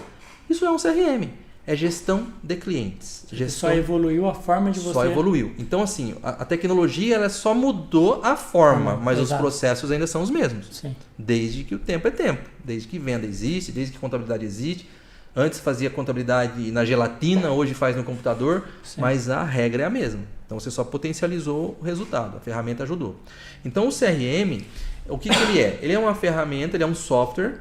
Isso é um CRM. É gestão de clientes. Só evoluiu a forma de você... Só evoluiu. Então, assim, a tecnologia ela só mudou a forma, mas os processos ainda são os mesmos. Sim. Desde que o tempo é tempo. Desde que venda existe, desde que contabilidade existe. Antes fazia contabilidade na gelatina, hoje faz no computador, sim, mas a regra é a mesma. Então você só potencializou o resultado, a ferramenta ajudou. Então o CRM, o que ele é? Ele é uma ferramenta, ele é um software,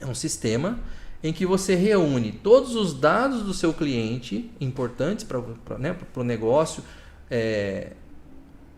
é um sistema em que você reúne todos os dados do seu cliente, importantes para o negócio,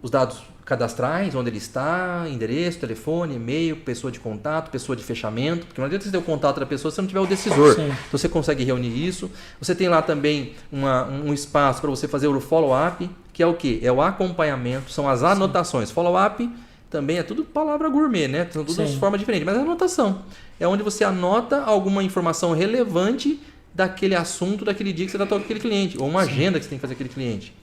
os dados cadastrais, onde ele está, endereço, telefone, e-mail, pessoa de contato, pessoa de fechamento, porque não adianta você ter o contato da pessoa se não tiver o decisor. Sim. Então você consegue reunir isso. Você tem lá também um espaço para você fazer o follow-up, que é o quê? É o acompanhamento, são as anotações. Follow-up também é tudo palavra gourmet, né? São todas Sim. formas diferentes, mas é anotação. É onde você anota alguma informação relevante daquele assunto, daquele dia que você tratou com aquele cliente, ou uma agenda que você tem que fazer com aquele cliente.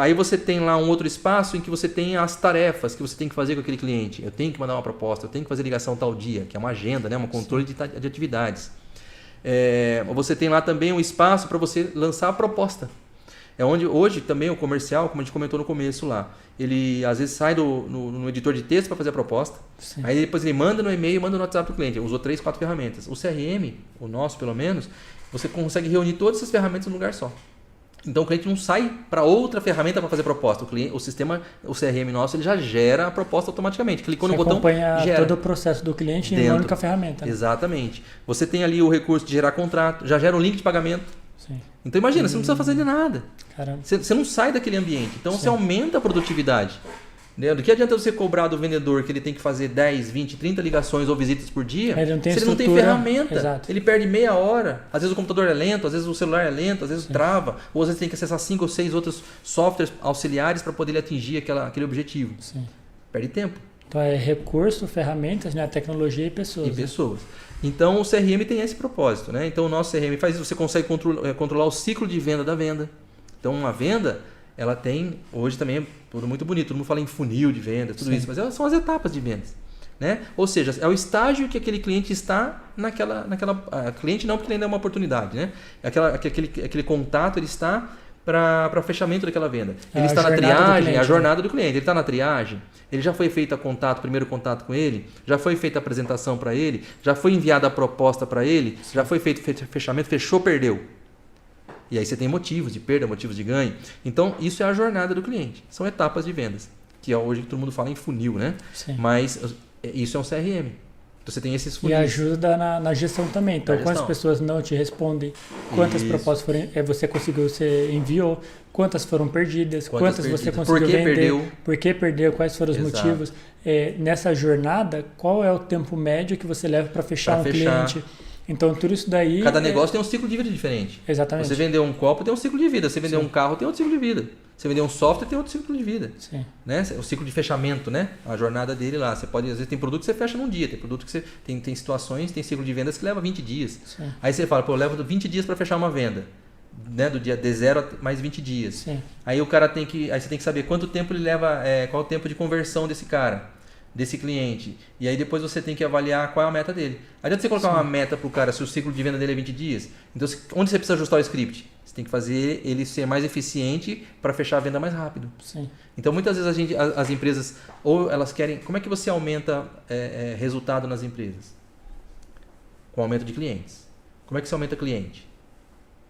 Aí você tem lá um outro espaço em que você tem as tarefas que você tem que fazer com aquele cliente. Eu tenho que mandar uma proposta, eu tenho que fazer ligação tal dia, que é uma agenda, né? Um controle de atividades. Você tem lá também um espaço para você lançar a proposta. É onde hoje também o comercial, como a gente comentou no começo lá, ele às vezes sai no editor de texto para fazer a proposta. Sim. Aí depois ele manda no e-mail, manda no WhatsApp para o cliente. Usou 3, 4 ferramentas. O CRM, o nosso pelo menos, você consegue reunir todas essas ferramentas num lugar só. Então o cliente não sai para outra ferramenta para fazer proposta. O sistema, o CRM nosso, ele já gera a proposta automaticamente. Clicou no botão, acompanha gera. todo o processo do cliente em uma única ferramenta. Né? Exatamente. Você tem ali o recurso de gerar contrato, já gera um link de pagamento. Sim. Então imagina, você não precisa fazer de nada. Caramba. Você não sai daquele ambiente. Então você aumenta a produtividade. Do que adianta você cobrar do vendedor que ele tem que fazer 10, 20, 30 ligações ou visitas por dia, ele não tem se ele não tem estrutura. ferramenta? Exato. Ele perde meia hora. Às vezes o computador é lento, às vezes o celular é lento, às vezes trava, ou às vezes tem que acessar 5 ou 6 outros softwares auxiliares para poder ele atingir aquele objetivo. Sim. Perde tempo. Então é recurso, ferramentas, né? Tecnologia e pessoas. E pessoas. Então o CRM tem esse propósito, né? Então o nosso CRM faz isso, você consegue controlar o ciclo de venda da venda. Então uma venda, ela tem, hoje também é tudo muito bonito, todo mundo fala em funil de venda, tudo isso, mas são as etapas de vendas. Né? Ou seja, é o estágio que aquele cliente está naquela cliente não, porque ainda é uma oportunidade, né? Aquele contato ele está para fechamento daquela venda. Ele está na triagem, a jornada do cliente. Ele está na triagem, ele já foi feito primeiro contato com ele, já foi feita a apresentação para ele, já foi enviada a proposta para ele, já foi feito fechamento, fechou, perdeu. E aí você tem motivos de perda, motivos de ganho. Então, isso é a jornada do cliente. São etapas de vendas, que é hoje que todo mundo fala em funil, né? Sim. Mas isso é um CRM. Então, você tem esses funis. E ajuda na gestão também. Então, quantas pessoas não te respondem, quantas propostas você conseguiu, você enviou, quantas foram perdidas, quantas você conseguiu vender, por que perdeu, quais foram os motivos. Nessa jornada, qual é o tempo médio que você leva para fechar um cliente? Então, tudo isso daí... Cada negócio tem um ciclo de vida diferente. Exatamente. Você vender um copo tem um ciclo de vida. Você vender um carro tem outro ciclo de vida. Você vender um software tem outro ciclo de vida. Sim. Né? O ciclo de fechamento, né? A jornada dele lá. Você pode, às vezes tem produto que você fecha num dia. Tem produto que você tem situações, tem ciclo de vendas que leva 20 dias. Sim. Aí você fala, eu levo 20 dias para fechar uma venda. Né? Do dia de 0 a mais 20 dias. Sim. Aí o cara tem que... Aí você tem que saber quanto tempo ele leva... qual o tempo de conversão desse cara, desse cliente. E aí depois você tem que avaliar qual é a meta dele. Adianta você colocar uma meta para o cara se o ciclo de venda dele é 20 dias. Então, onde você precisa ajustar o script? Você tem que fazer ele ser mais eficiente para fechar a venda mais rápido. Sim. Então, muitas vezes as empresas, ou elas querem... Como é que você aumenta resultado nas empresas? Com aumento de clientes. Como é que você aumenta cliente?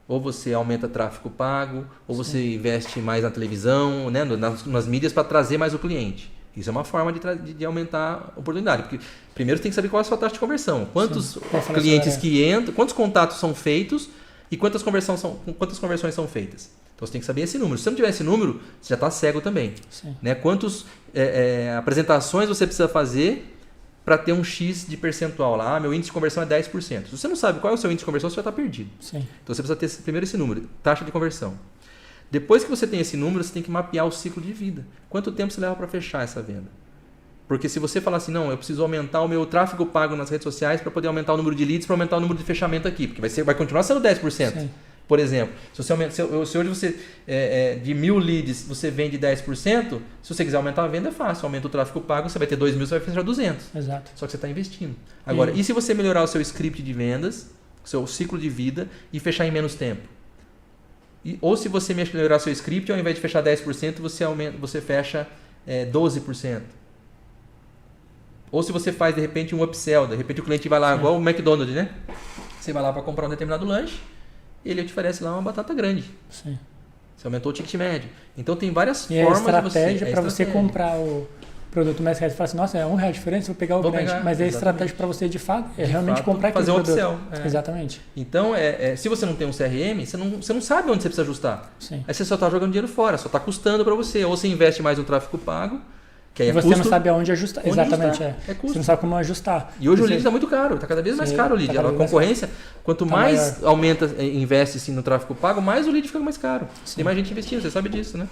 Ou você aumenta tráfego pago, ou você investe mais na televisão, né, nas mídias para trazer mais o cliente. Isso é uma forma de aumentar a oportunidade. Porque primeiro você tem que saber qual é a sua taxa de conversão. Quantos clientes que entram, quantos contatos são feitos e quantas conversões são feitas. Então você tem que saber esse número. Se você não tiver esse número, você já está cego também. Né? Quantas apresentações você precisa fazer para ter um X de percentual lá? Meu índice de conversão é 10%. Se você não sabe qual é o seu índice de conversão, você já está perdido. Sim. Então você precisa ter primeiro esse número, taxa de conversão. Depois que você tem esse número, você tem que mapear o ciclo de vida. Quanto tempo você leva para fechar essa venda? Porque se você falar assim, não, eu preciso aumentar o meu tráfego pago nas redes sociais para poder aumentar o número de leads, para aumentar o número de fechamento aqui, porque vai continuar sendo 10%. Sim. Por exemplo, se hoje você, de 1.000 leads, você vende 10%, se você quiser aumentar a venda, é fácil. Aumenta o tráfego pago, você vai ter 2.000, você vai fechar 200. Exato. Só que você está investindo. Agora, e se você melhorar o seu script de vendas, o seu ciclo de vida e fechar em menos tempo? Ou se você melhorar seu script, ao invés de fechar 10%, você fecha 12%. Ou se você faz, de repente, um upsell. De repente o cliente vai lá, igual o McDonald's, né? Você vai lá para comprar um determinado lanche e ele te oferece lá uma batata grande. Sim. Você aumentou o ticket médio. Então tem várias formas de você... E a estratégia para você comprar produto mais caro, você fala assim, nossa, é R$1 a diferença, vou pegar o grande. Mas é estratégia para você, de fato, realmente comprar aquele produto. Fazer produto. upsell. Exatamente. Então, se você não tem um CRM, você não sabe onde você precisa ajustar. Sim. Aí você só está jogando dinheiro fora, só está custando para você. Ou você investe mais no tráfego pago, que aí é você custo. Não sabe aonde ajustar. Exatamente, É custo. Você não sabe como ajustar. E hoje o lead está muito caro, está cada vez mais caro o lead. A concorrência, quanto mais aumenta, investe assim, no tráfego pago, mais o lead fica mais caro. Sim. Tem mais gente investindo, você sabe disso, né?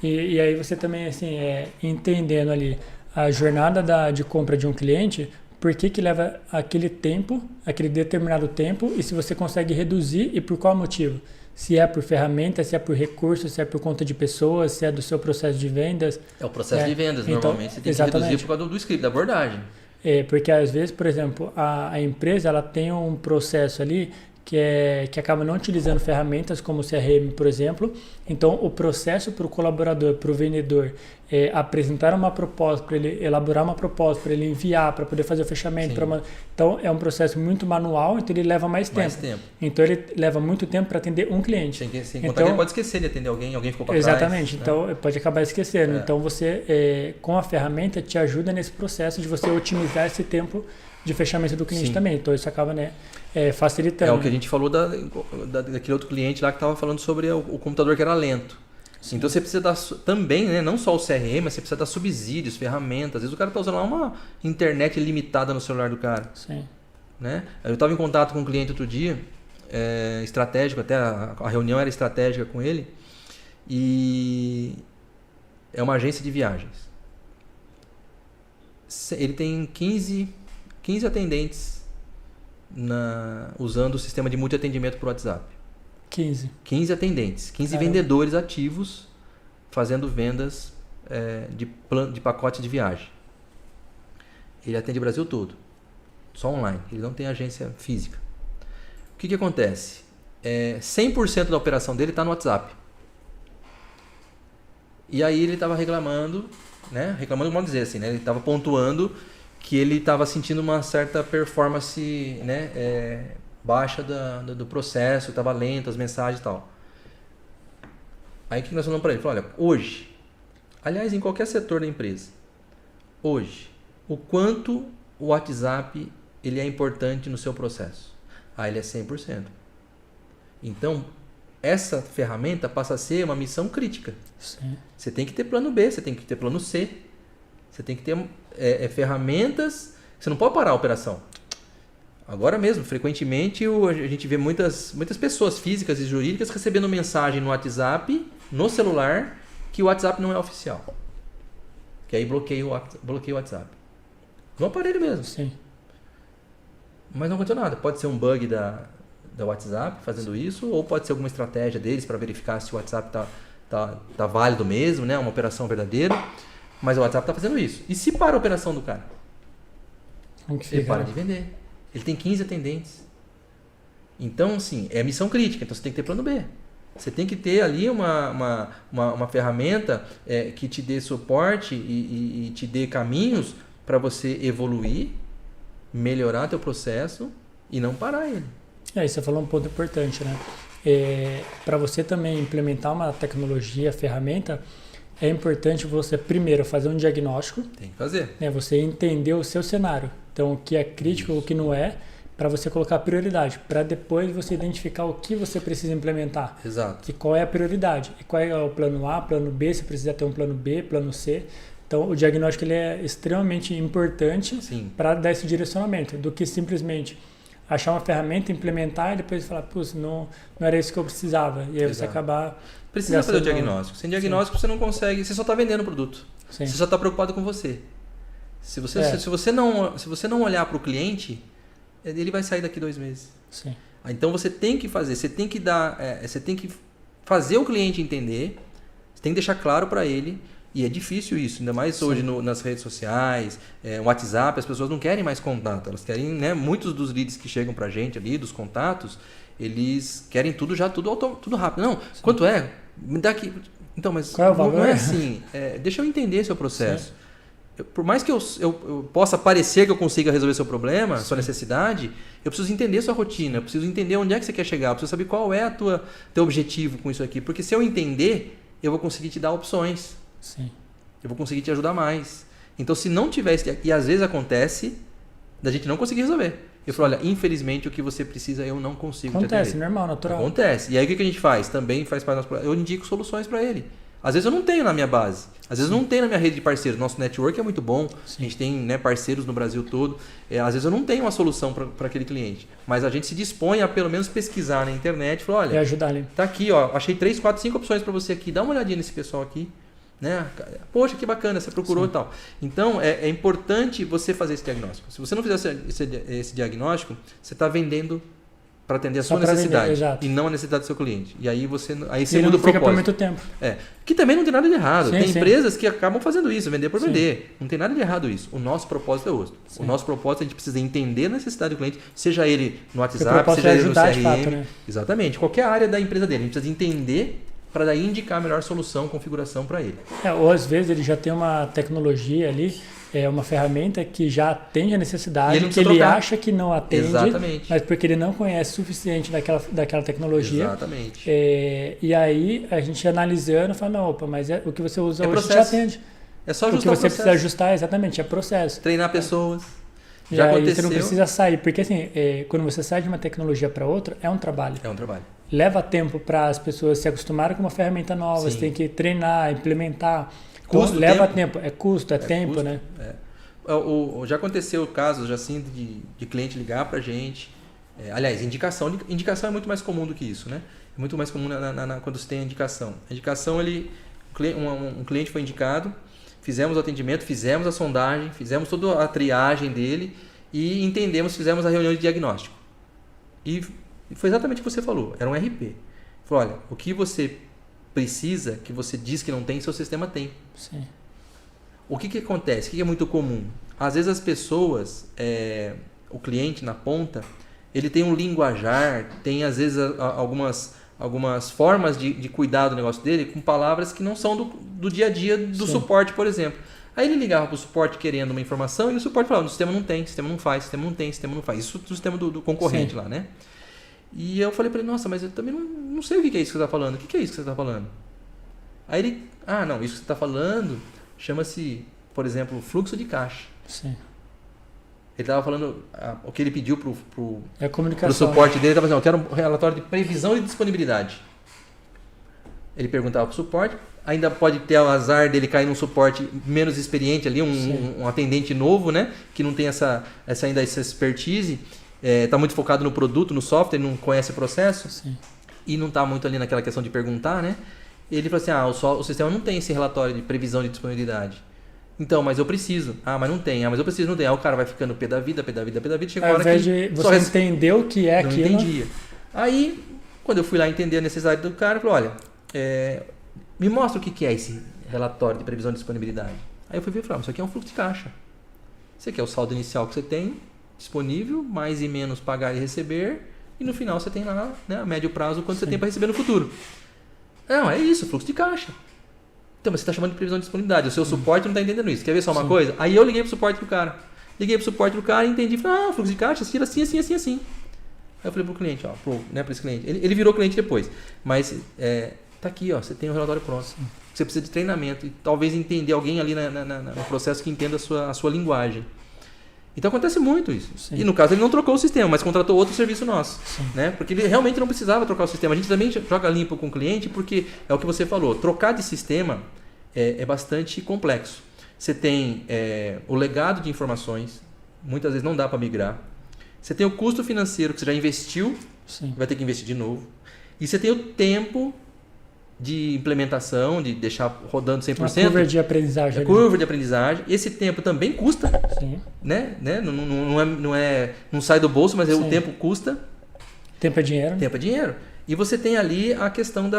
E aí você também, assim, entendendo ali a jornada de compra de um cliente, por que leva aquele tempo, aquele determinado tempo, e se você consegue reduzir e por qual motivo. Se é por ferramenta, se é por recurso, se é por conta de pessoas, se é do seu processo de vendas. É o processo de vendas, então, normalmente você tem que reduzir por causa do script, da abordagem. Porque às vezes, por exemplo, a empresa ela tem um processo ali que acaba não utilizando ferramentas como o CRM, por exemplo. Então, o processo para o colaborador, para o vendedor, apresentar uma proposta, para ele elaborar uma proposta, para ele enviar, para poder fazer o fechamento. Então, é um processo muito manual, então ele leva mais tempo. Então, ele leva muito tempo para atender um cliente. Sem contar que ele pode esquecer de atender alguém ficou para trás. Exatamente, então pode acabar esquecendo. Então, você, com a ferramenta, te ajuda nesse processo de você otimizar esse tempo de fechamento do cliente também. Então, isso acaba facilitando. É o que a gente falou daquele outro cliente lá que estava falando sobre o computador que era lento. Sim. Então você precisa dar também, né, não só o CRM, mas você precisa dar subsídios, ferramentas. Às vezes o cara está usando lá uma internet limitada no celular do cara. Sim. Né? Eu estava em contato com um cliente outro dia, estratégico, até a reunião era estratégica com ele, e é uma agência de viagens. Ele tem 15 atendentes usando o sistema de multiatendimento por WhatsApp. 15 atendentes, 15 vendedores ativos fazendo vendas de pacote de viagem. Ele atende o Brasil todo, só online, ele não tem agência física. O que acontece? 100% da operação dele está no WhatsApp. E aí ele estava reclamando, vamos dizer assim, ele estava pontuando que ele estava sentindo uma certa performance baixa do processo, estava lento, as mensagens e tal. Aí o que nós falamos para ele? Falou, olha, hoje, aliás, em qualquer setor da empresa, hoje, o quanto o WhatsApp ele é importante no seu processo? Ele é 100%. Então, essa ferramenta passa a ser uma missão crítica. Sim. Você tem que ter plano B, você tem que ter plano C, você tem que ter ferramentas, você não pode parar a operação. Agora mesmo, frequentemente, a gente vê muitas pessoas físicas e jurídicas recebendo mensagem no WhatsApp, no celular, que o WhatsApp não é oficial. Que aí bloqueia o WhatsApp. No aparelho mesmo. Sim. Mas não aconteceu nada. Pode ser um bug da WhatsApp fazendo isso, ou pode ser alguma estratégia deles para verificar se o WhatsApp tá válido mesmo, uma operação verdadeira. Mas o WhatsApp está fazendo isso. E se para a operação do cara? Ele para de vender. Ele tem 15 atendentes. Então, assim, é missão crítica. Então, você tem que ter plano B. Você tem que ter ali uma ferramenta que te dê suporte e te dê caminhos para você evoluir, melhorar teu processo e não parar ele. Você falou um ponto importante, né? Para você também implementar uma tecnologia, ferramenta, é importante você primeiro fazer um diagnóstico. Tem que fazer. Você entender o seu cenário. Então, o que é crítico, o que não é, para você colocar prioridade. Para depois você identificar o que você precisa implementar. Exato. E qual é a prioridade. E qual é o plano A, plano B, se precisa ter um plano B, plano C. Então, o diagnóstico ele é extremamente importante para dar esse direcionamento. Do que simplesmente achar uma ferramenta, implementar e depois falar, não era isso que eu precisava. E aí você acabar... Precisa fazer o diagnóstico. Sem diagnóstico você não consegue, você só está vendendo o produto. Sim. Você só está preocupado com você. Se você não olhar para o cliente, ele vai sair daqui 2 meses. Sim. Então você tem que fazer, você tem que fazer o cliente entender, você tem que deixar claro para ele, e é difícil isso, ainda mais hoje nas redes sociais, WhatsApp, as pessoas não querem mais contato, elas querem, muitos dos leads que chegam para a gente ali, dos contatos, eles querem tudo rápido. Não, quanto é? Me dá aqui. Então, mas qual é o valor? Não é assim. Deixa eu entender seu processo. Por mais que eu possa parecer que eu consiga resolver seu problema, sua necessidade, eu preciso entender sua rotina, eu preciso entender onde é que você quer chegar, eu preciso saber qual é teu objetivo com isso aqui. Porque se eu entender, eu vou conseguir te dar opções. Sim. Eu vou conseguir te ajudar mais. Então, se não tiver esse... E às vezes acontece da gente não conseguir resolver. Eu falo, olha, infelizmente o que você precisa eu não consigo te atender. Acontece, normal, natural. Acontece. E aí o que a gente faz? Também faz parte do nosso... Eu indico soluções para ele. Às vezes eu não tenho na minha base. Às vezes eu não tenho na minha rede de parceiros. Nosso network é muito bom. Sim. A gente tem, né, parceiros no Brasil todo. Às vezes eu não tenho uma solução para aquele cliente. Mas a gente se dispõe a pelo menos pesquisar na internet. Falar, olha, e ajudar ali. Tá aqui, ó. Achei 3, 4, 5 opções para você aqui. Dá uma olhadinha nesse pessoal aqui. Né? Poxa, que bacana, você procurou. Sim. E tal. Então, é importante você fazer esse diagnóstico. Se você não fizer esse diagnóstico, você está vendendo para atender a sua necessidade e não a necessidade do seu cliente. E aí você muda o propósito. Fica por muito tempo. Que também não tem nada de errado. Sim, tem empresas que acabam fazendo isso, vender por vender. Não tem nada de errado isso. O nosso propósito é outro. Sim. O nosso propósito a gente precisa entender a necessidade do cliente, seja ele no WhatsApp, seja ele no CRM. Fato, né? Exatamente. Qualquer área da empresa dele. A gente precisa entender para daí indicar a melhor solução, configuração para ele. Ou às vezes ele já tem uma tecnologia ali, uma ferramenta que já atende a necessidade, que ele acha que não atende, exatamente, mas porque ele não conhece o suficiente daquela tecnologia. Exatamente. E aí a gente analisando, fala, não, opa, mas o que você usa hoje processo. já atende. É só ajustar o que você precisa ajustar, exatamente, é processo. Treinar pessoas. Já aconteceu. Você não precisa sair, porque assim, quando você sai de uma tecnologia para outra, é um trabalho. É um trabalho. Leva tempo para as pessoas se acostumarem com uma ferramenta nova, Sim. você tem que treinar, implementar. Custo, leva tempo. É custo, é tempo, custo, né? Já aconteceu casos assim, de cliente ligar pra gente. Aliás, indicação é muito mais comum do que isso, né? É muito mais comum quando você tem a indicação. A indicação, um cliente foi indicado, fizemos o atendimento, fizemos a sondagem, fizemos toda a triagem dele e fizemos a reunião de diagnóstico. E foi exatamente o que você falou, era um RP. Falou, olha, o que você precisa, que você diz que não tem, seu sistema tem. Sim. O que acontece? O que é muito comum? Às vezes as pessoas, o cliente na ponta, ele tem um linguajar, tem às vezes algumas formas de cuidar do negócio dele com palavras que não são do dia a dia do suporte, por exemplo. Aí ele ligava para o suporte querendo uma informação e o suporte falava, o sistema não tem, sistema não faz, sistema não tem, sistema não faz. Isso do sistema do concorrente. Sim. Lá, né? E eu falei para ele, nossa, mas eu também não sei o que é isso que você está falando. O que é isso que você está falando? Aí ele, não, isso que você está falando chama-se, por exemplo, fluxo de caixa. Sim. Ele estava falando, o que ele pediu para o suporte dele, ele estava dizendo, eu quero um relatório de previsão e disponibilidade. Ele perguntava para o suporte, ainda pode ter o azar dele cair num suporte menos experiente ali, um atendente novo, né, que não tem essa expertise, está muito focado no produto, no software, não conhece o processo. Sim. E não está muito ali naquela questão de perguntar, né? Ele falou assim, o sistema não tem esse relatório de previsão de disponibilidade. Então, mas eu preciso. Mas não tem. Mas eu preciso, não tem. Aí o cara vai ficando pé da vida, chega uma hora que... Ao invés de você entender o que é aquilo... Não entendia. Aí, quando eu fui lá entender a necessidade do cara, eu falei, olha, me mostra o que é esse relatório de previsão de disponibilidade. Aí eu fui ver e falei, isso aqui é um fluxo de caixa. Isso aqui é o saldo inicial que você tem disponível, mais e menos pagar e receber, e no final você tem lá, né, a médio prazo, quanto você tem para receber no futuro. Não, é isso, fluxo de caixa. Então, mas você está chamando de previsão de disponibilidade. O seu suporte não está entendendo isso. Quer ver só uma coisa? Aí eu liguei pro suporte do cara. Liguei pro suporte do cara e entendi. Falei, fluxo de caixa, tira assim, assim, assim, assim. Aí eu falei pro cliente, para esse cliente. Ele virou cliente depois. Mas tá aqui, você tem o relatório pronto. Sim. Você precisa de treinamento. E talvez entender alguém ali no processo que entenda a sua linguagem. Então acontece muito isso. Sim. E no caso ele não trocou o sistema, mas contratou outro serviço nosso. Né? Porque ele realmente não precisava trocar o sistema. A gente também joga limpo com o cliente porque é o que você falou. Trocar de sistema é bastante complexo. Você tem o legado de informações, muitas vezes não dá para migrar. Você tem o custo financeiro que você já investiu, vai ter que investir de novo. E você tem o tempo de implementação, de deixar rodando 100%. Uma curva de aprendizagem. Curva de aprendizagem. Esse tempo também custa. Sim. Né? Não sai do bolso, mas o tempo custa. Tempo é dinheiro. Tempo é dinheiro. E você tem ali a questão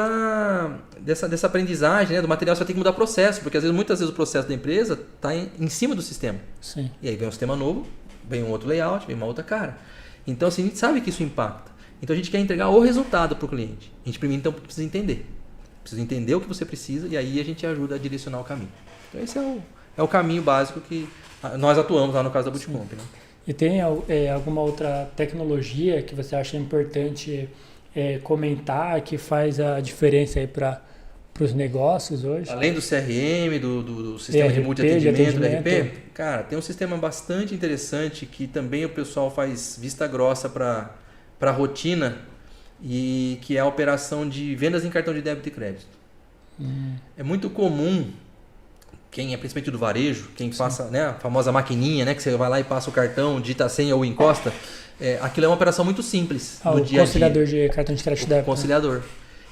dessa aprendizagem, né? Do material. Você vai ter que mudar o processo, porque muitas vezes o processo da empresa está em cima do sistema. Sim. E aí vem um sistema novo, vem um outro layout, vem uma outra cara. Então, assim, a gente sabe que isso impacta. Então, a gente quer entregar o resultado para o cliente. A gente primeiro, então, precisa entender. Precisa entender o que você precisa e aí a gente ajuda a direcionar o caminho. Então esse é o caminho básico que nós atuamos lá no caso da Bootcomp. Né? E tem alguma outra tecnologia que você acha importante comentar, que faz a diferença aí para os negócios hoje? Além do CRM, do sistema de ERP, multiatendimento, de do RP, cara, tem um sistema bastante interessante que também o pessoal faz vista grossa para a rotina, e que é a operação de vendas em cartão de débito e crédito. É muito comum, quem é principalmente do varejo, quem passa, né, a famosa maquininha, né, que você vai lá e passa o cartão, digita a senha ou encosta, aquilo é uma operação muito simples no dia a dia. O conciliador de cartão de crédito e débito. Conciliador.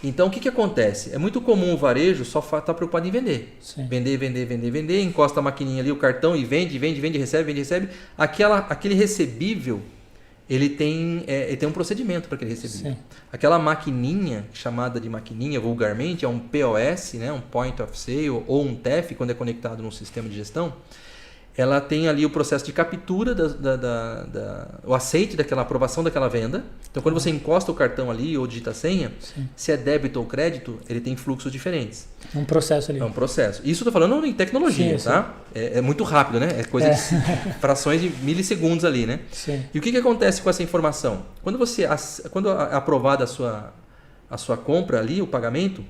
Então, o que acontece? É muito comum o varejo só estar preocupado em vender. Sim. Vender, encosta a maquininha ali, o cartão e vende, recebe. Aquele recebível, ele tem um procedimento para aquele recebível. Sim. Aquela maquininha, chamada de maquininha vulgarmente, é um POS, né, um Point of Sale, ou um TEF, quando é conectado num sistema de gestão. Ela tem ali o processo de captura, o aceite daquela aprovação daquela venda. Então, quando você encosta o cartão ali ou digita a senha, Sim. se é débito ou crédito, ele tem fluxos diferentes. Um processo ali. É um processo. Isso eu estou falando em tecnologia, sim, tá? É muito rápido, né? É coisa de frações de milissegundos ali, né? Sim. E o que acontece com essa informação? Quando é aprovada a sua compra ali, o pagamento,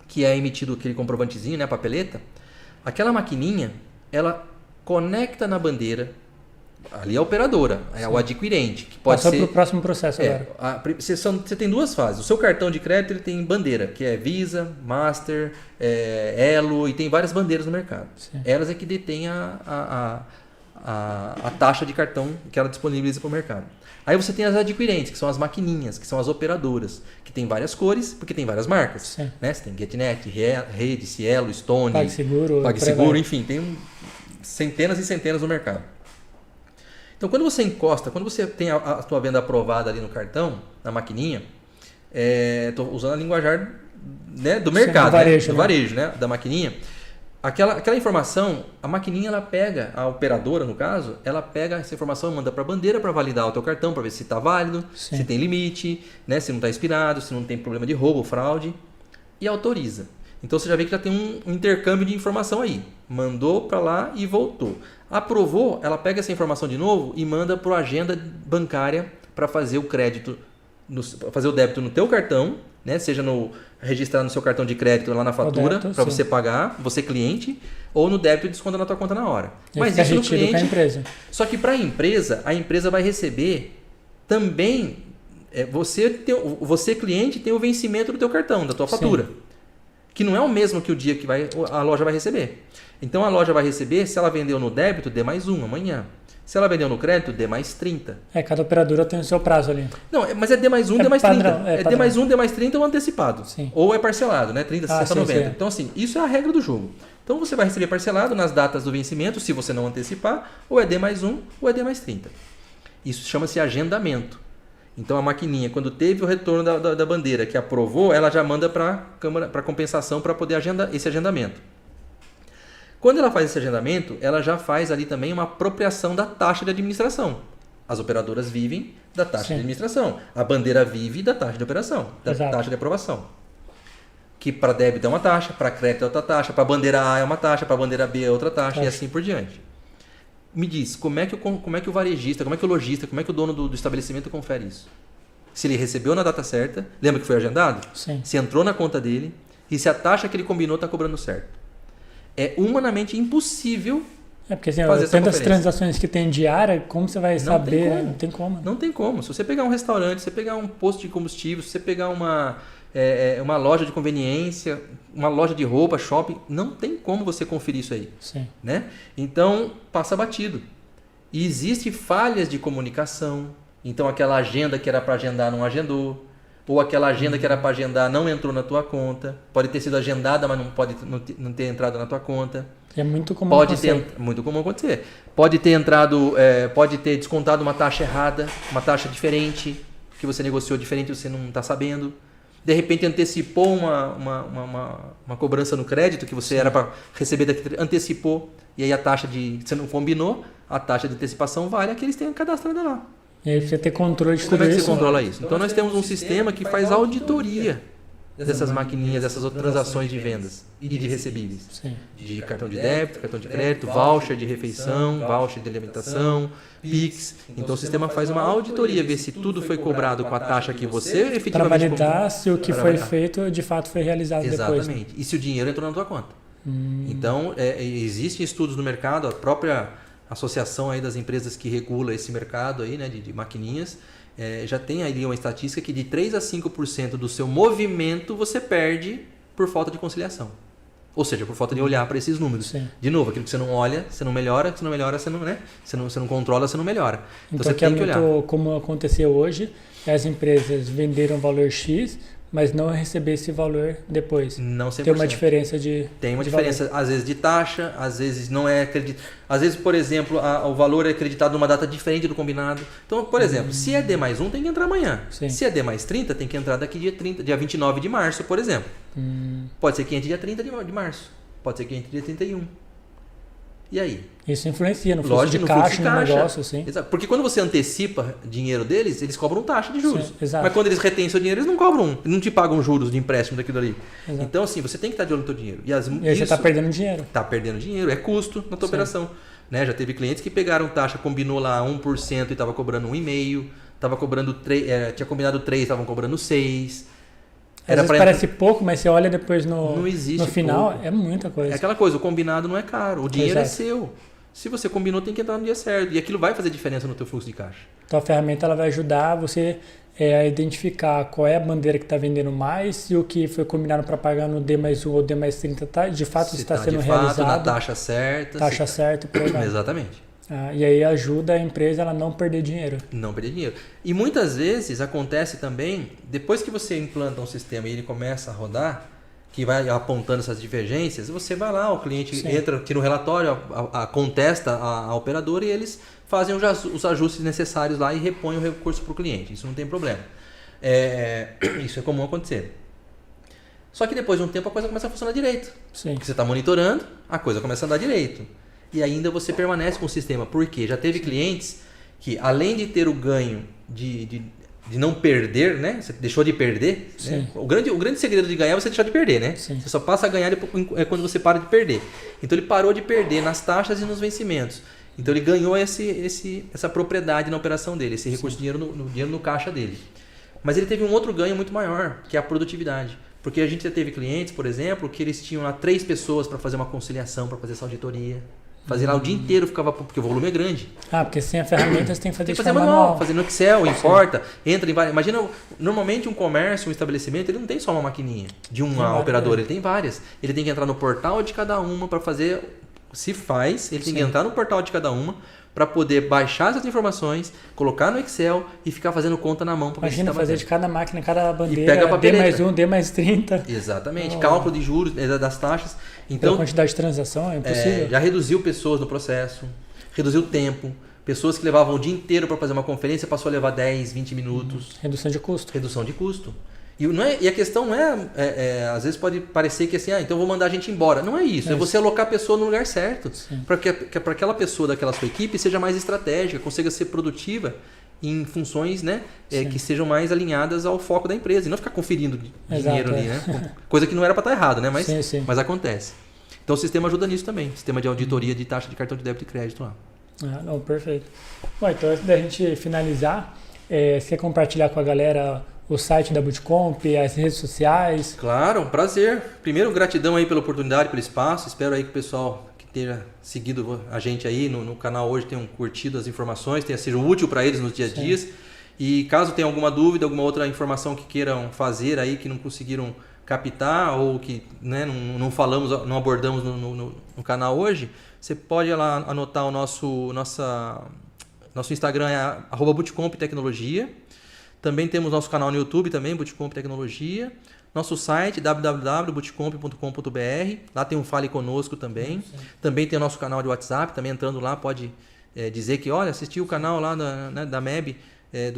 que é emitido aquele comprovantezinho, né, a papeleta, aquela maquininha, ela conecta na bandeira, ali é a operadora, é o adquirente, que pode Passou ser... para o próximo processo agora. Você tem duas fases. O seu cartão de crédito ele tem bandeira, que é Visa, Master, Elo, e tem várias bandeiras no mercado. Sim. Elas é que detêm a taxa de cartão que ela disponibiliza para o mercado. Aí você tem as adquirentes, que são as maquininhas, que são as operadoras, que tem várias cores, porque tem várias marcas. Sim. Né? Você tem GetNet, Rede, Cielo, Stone, PagSeguro, enfim, tem centenas e centenas no mercado. Então, quando você encosta, quando você tem a sua venda aprovada ali no cartão, na maquininha, estou usando a linguajar, né, do mercado, do varejo, né, da maquininha, aquela informação, a maquininha ela pega, a operadora no caso, ela pega essa informação e manda para a bandeira para validar o teu cartão, para ver se está válido, Sim. se tem limite, né, se não está expirado, se não tem problema de roubo, fraude, e autoriza. Então você já vê que já tem um intercâmbio de informação aí. Mandou para lá e voltou. Aprovou, ela pega essa informação de novo e manda para a agenda bancária para fazer o crédito, fazer o débito no teu cartão, né? Seja registrar no seu cartão de crédito lá na fatura para você pagar, você cliente, ou no débito desconta na tua conta na hora. Mas isso no cliente, com a empresa. Só que para a empresa vai receber também, você cliente tem o vencimento do teu cartão, da tua fatura. Sim. Que não é o mesmo que o dia que a loja vai receber. Então a loja vai receber, se ela vendeu no débito, dê mais 1 amanhã. Se ela vendeu no crédito, dê mais 30. Cada operadora tem o seu prazo ali. Não, mas é D mais 1, D mais 30. Padrão. D mais 1, D mais 30 ou antecipado. Sim. Ou é parcelado, né? 30, 60, 90. Sim. Então, assim, isso é a regra do jogo. Então você vai receber parcelado nas datas do vencimento, se você não antecipar, ou é D mais 1 ou é D mais 30. Isso chama-se agendamento. Então a maquininha, quando teve o retorno da bandeira que aprovou, ela já manda para a Câmara para compensação para poder agendar esse agendamento. Quando ela faz esse agendamento, ela já faz ali também uma apropriação da taxa de administração. As operadoras vivem da taxa de administração. A bandeira vive da taxa de operação, da taxa de aprovação. Que para débito é uma taxa, para crédito é outra taxa, para bandeira A é uma taxa, para bandeira B é outra taxa e assim por diante. Me diz, como é que o varejista, como é que o lojista, como é que o dono do estabelecimento confere isso? Se ele recebeu na data certa, lembra que foi agendado? Sim. Se entrou na conta dele e se a taxa que ele combinou está cobrando certo. É humanamente impossível porque assim, fazer essa tantas transações que tem diária, como você vai saber? Não tem como. Não tem como. Se você pegar um restaurante, se você pegar um posto de combustível, se você pegar uma loja de conveniência, uma loja de roupa, shopping, não tem como você conferir isso aí. Sim. Né? Então, passa batido. E existem falhas de comunicação. Então, aquela agenda que era para agendar não agendou. Ou aquela agenda que era para agendar não entrou na tua conta. Pode ter sido agendada, mas não ter entrado na tua conta. É muito comum acontecer. Muito comum acontecer. Pode ter entrado, pode ter descontado uma taxa errada, uma taxa diferente, que você negociou diferente e você não está sabendo. De repente antecipou uma cobrança no crédito que você era para receber daqui, antecipou, e aí a taxa você não combinou, a taxa de antecipação vale a que eles têm cadastrada lá. E aí você tem controle de tudo isso. Como é que você controla isso? Então nós temos um sistema que faz auditoria dessas maquininhas, dessas outras transações de vendas e de recebíveis. Sim. De cartão de débito, cartão de crédito, voucher de refeição, voucher de alimentação, Pix. Então o sistema faz uma auditoria, ver se tudo foi cobrado com a taxa que você Para efetivamente validar se o que para foi validar. feito de fato foi realizado depois. Exatamente. E se o dinheiro entrou na tua conta. Então, existem estudos no mercado, a própria associação aí das empresas que regula esse mercado aí, né, de maquininhas, já tem ali uma estatística que de 3 a 5% do seu movimento você perde por falta de conciliação. Ou seja, por falta de olhar para esses números. Sim. De novo, aquilo que você não olha, você não melhora, que você não melhora, você não, né? Você não controla, você não melhora. Então Então, você que é tem que olhar. muito como aconteceu hoje, as empresas venderam valor X, mas não receber esse valor depois. Não 100%. Tem uma diferença de Tem uma de diferença, às vezes de taxa, às vezes não é acreditado. Às vezes, por exemplo, o valor é acreditado numa data diferente do combinado. Então, por exemplo, se é D+1, tem que entrar amanhã. Sim. Se é D+30, tem que entrar daqui dia 29 de março, por exemplo. Pode ser que entre dia 30 de março. Pode ser que entre dia 31. E aí? Isso influencia no fluxo Lógico, de no fluxo caixa, de no caixa. negócio, assim. Exato. Porque quando você antecipa dinheiro deles, eles cobram taxa de juros. Sim, exato. Mas quando eles retêm seu dinheiro, eles não cobram, não te pagam juros de empréstimo daquilo ali. Exato. Então, assim, você tem que estar de olho no teu dinheiro. E E aí você está perdendo dinheiro. Está perdendo dinheiro, é custo na tua Sim. operação. Né? Já teve clientes que pegaram taxa, combinou lá 1% e estava cobrando 1,5%, estava cobrando 3, tinha combinado 3, estavam cobrando 6%. Às vezes parece pouco, mas você olha depois Não existe no final, pouco. é muita coisa. É aquela coisa, o combinado não é caro, o dinheiro Exato. é seu. Se você combinou, tem que entrar no dia certo. E aquilo vai fazer diferença no teu fluxo de caixa. Então a ferramenta ela vai ajudar você a identificar qual é a bandeira que está vendendo mais, se o que foi combinado para pagar no D+1 ou D+30 de fato Se está tá sendo de fato realizado. na taxa certa. Taxa certa, por exemplo. Exatamente. E aí ajuda a empresa a não perder dinheiro. Não perder dinheiro. E muitas vezes acontece também, depois que você implanta um sistema e ele começa a rodar, que vai apontando essas divergências, você vai lá, o cliente Sim. entra aqui no relatório, contesta a operadora e eles fazem os ajustes necessários lá e repõem o recurso para o cliente. Isso não tem problema. Isso é comum acontecer. Só que depois de um tempo a coisa começa a funcionar direito. Sim. Porque você está monitorando, a coisa começa a andar direito. E ainda você permanece com o sistema. Por quê? Já teve clientes que, além de ter o ganho de não perder, né? Você deixou de perder. Né? O grande segredo de ganhar é você deixar de perder, né? Sim. Você só passa a ganhar quando você para de perder. Então ele parou de perder nas taxas e nos vencimentos. Então ele ganhou essa propriedade na operação dele, esse recurso de dinheiro no caixa dele. Mas ele teve um outro ganho muito maior, que é a produtividade. Porque a gente já teve clientes, por exemplo, que eles tinham lá 3 pessoas para fazer uma conciliação, para fazer essa auditoria. Fazer lá o dia inteiro, porque o volume é grande. Porque sem a ferramenta você tem que fazer Tem que de fazer forma manual, manual. fazer no Excel, importa, entra em várias. Imagina, normalmente um comércio, um estabelecimento, ele não tem só uma maquininha de uma operadora, ele tem várias. Ele tem que entrar no portal de cada uma para fazer. Ele tem que entrar no portal de cada uma para poder baixar essas informações, colocar no Excel e ficar fazendo conta na mão. Imagina fazer de cada máquina, cada bandeira, pega a papeleta. D+1, D+30. Exatamente, cálculo de juros das taxas. Então, a quantidade de transação é impossível. Já reduziu pessoas no processo, reduziu o tempo. Pessoas que levavam o dia inteiro para fazer uma conferência passou a levar 10, 20 minutos. Redução de custo. Redução de custo. E a questão não às vezes pode parecer que assim, então eu vou mandar a gente embora. Não é isso, é você alocar a pessoa no lugar certo. Para que aquela pessoa daquela sua equipe seja mais estratégica, consiga ser produtiva em funções, né, que sejam mais alinhadas ao foco da empresa. E não ficar conferindo dinheiro ali, né? Coisa que não era para estar errado, né? Mas acontece. Então o sistema ajuda nisso também. Sistema de auditoria de taxa de cartão de débito e crédito lá. Não, perfeito. Bom, então antes da gente finalizar, você quer compartilhar com a galera o site da Bootcomp, as redes sociais? Claro, um prazer. Primeiro, gratidão aí pela oportunidade, pelo espaço. Espero aí que o pessoal que tenha seguido a gente aí no canal hoje tenham curtido as informações, tenha sido útil para eles nos dias a dias. E caso tenha alguma dúvida, alguma outra informação que queiram fazer aí, que não conseguiram captar ou que, né, não abordamos no canal hoje, você pode ir lá anotar o nosso Instagram, é @Bootcomp Tecnologia. Também temos nosso canal no YouTube também, Bootcomp Tecnologia. Nosso site, www.bootcomp.com.br. Lá tem um Fale Conosco também. Também tem o nosso canal de WhatsApp. Também entrando lá pode dizer que, olha, assisti o canal lá da MEB,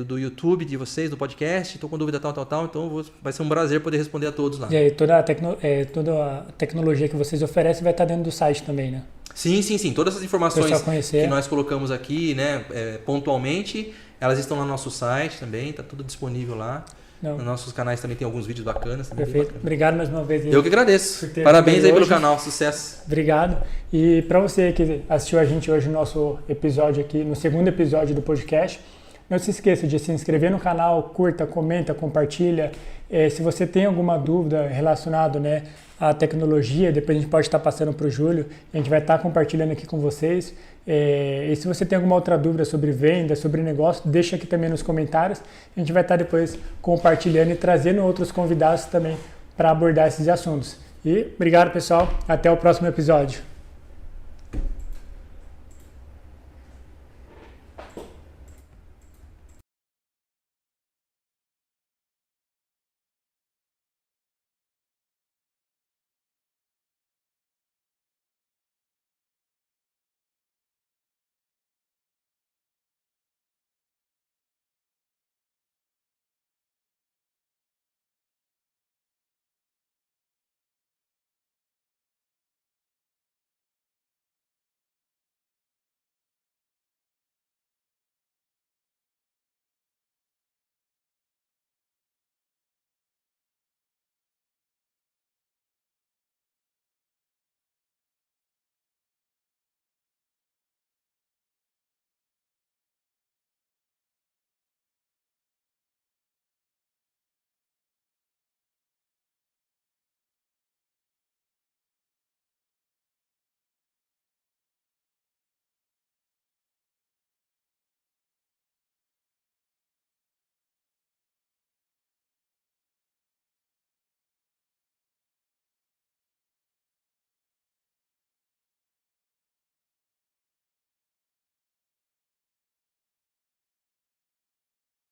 do YouTube de vocês, do podcast. Estou com dúvida tal. Então vai ser um prazer poder responder a todos lá. E aí toda a tecnologia que vocês oferecem vai estar dentro do site também, né? Sim. Todas essas informações que nós colocamos aqui, né, pontualmente, elas estão lá no nosso site também. Está tudo disponível lá. Não. Nos nossos canais também tem alguns vídeos bacanas. Também Perfeito. Obrigado mais uma vez. Eu que agradeço. Parabéns aí pelo canal. Sucesso. Obrigado. E para você que assistiu a gente hoje no nosso episódio aqui, no segundo episódio do podcast, não se esqueça de se inscrever no canal, curta, comenta, compartilha. Se você tem alguma dúvida relacionada, né, à tecnologia, depois a gente pode estar passando para o Júlio, a gente vai estar compartilhando aqui com vocês. E se você tem alguma outra dúvida sobre venda, sobre negócio, deixa aqui também nos comentários. A gente vai estar depois compartilhando e trazendo outros convidados também para abordar esses assuntos. E obrigado, pessoal. Até o próximo episódio.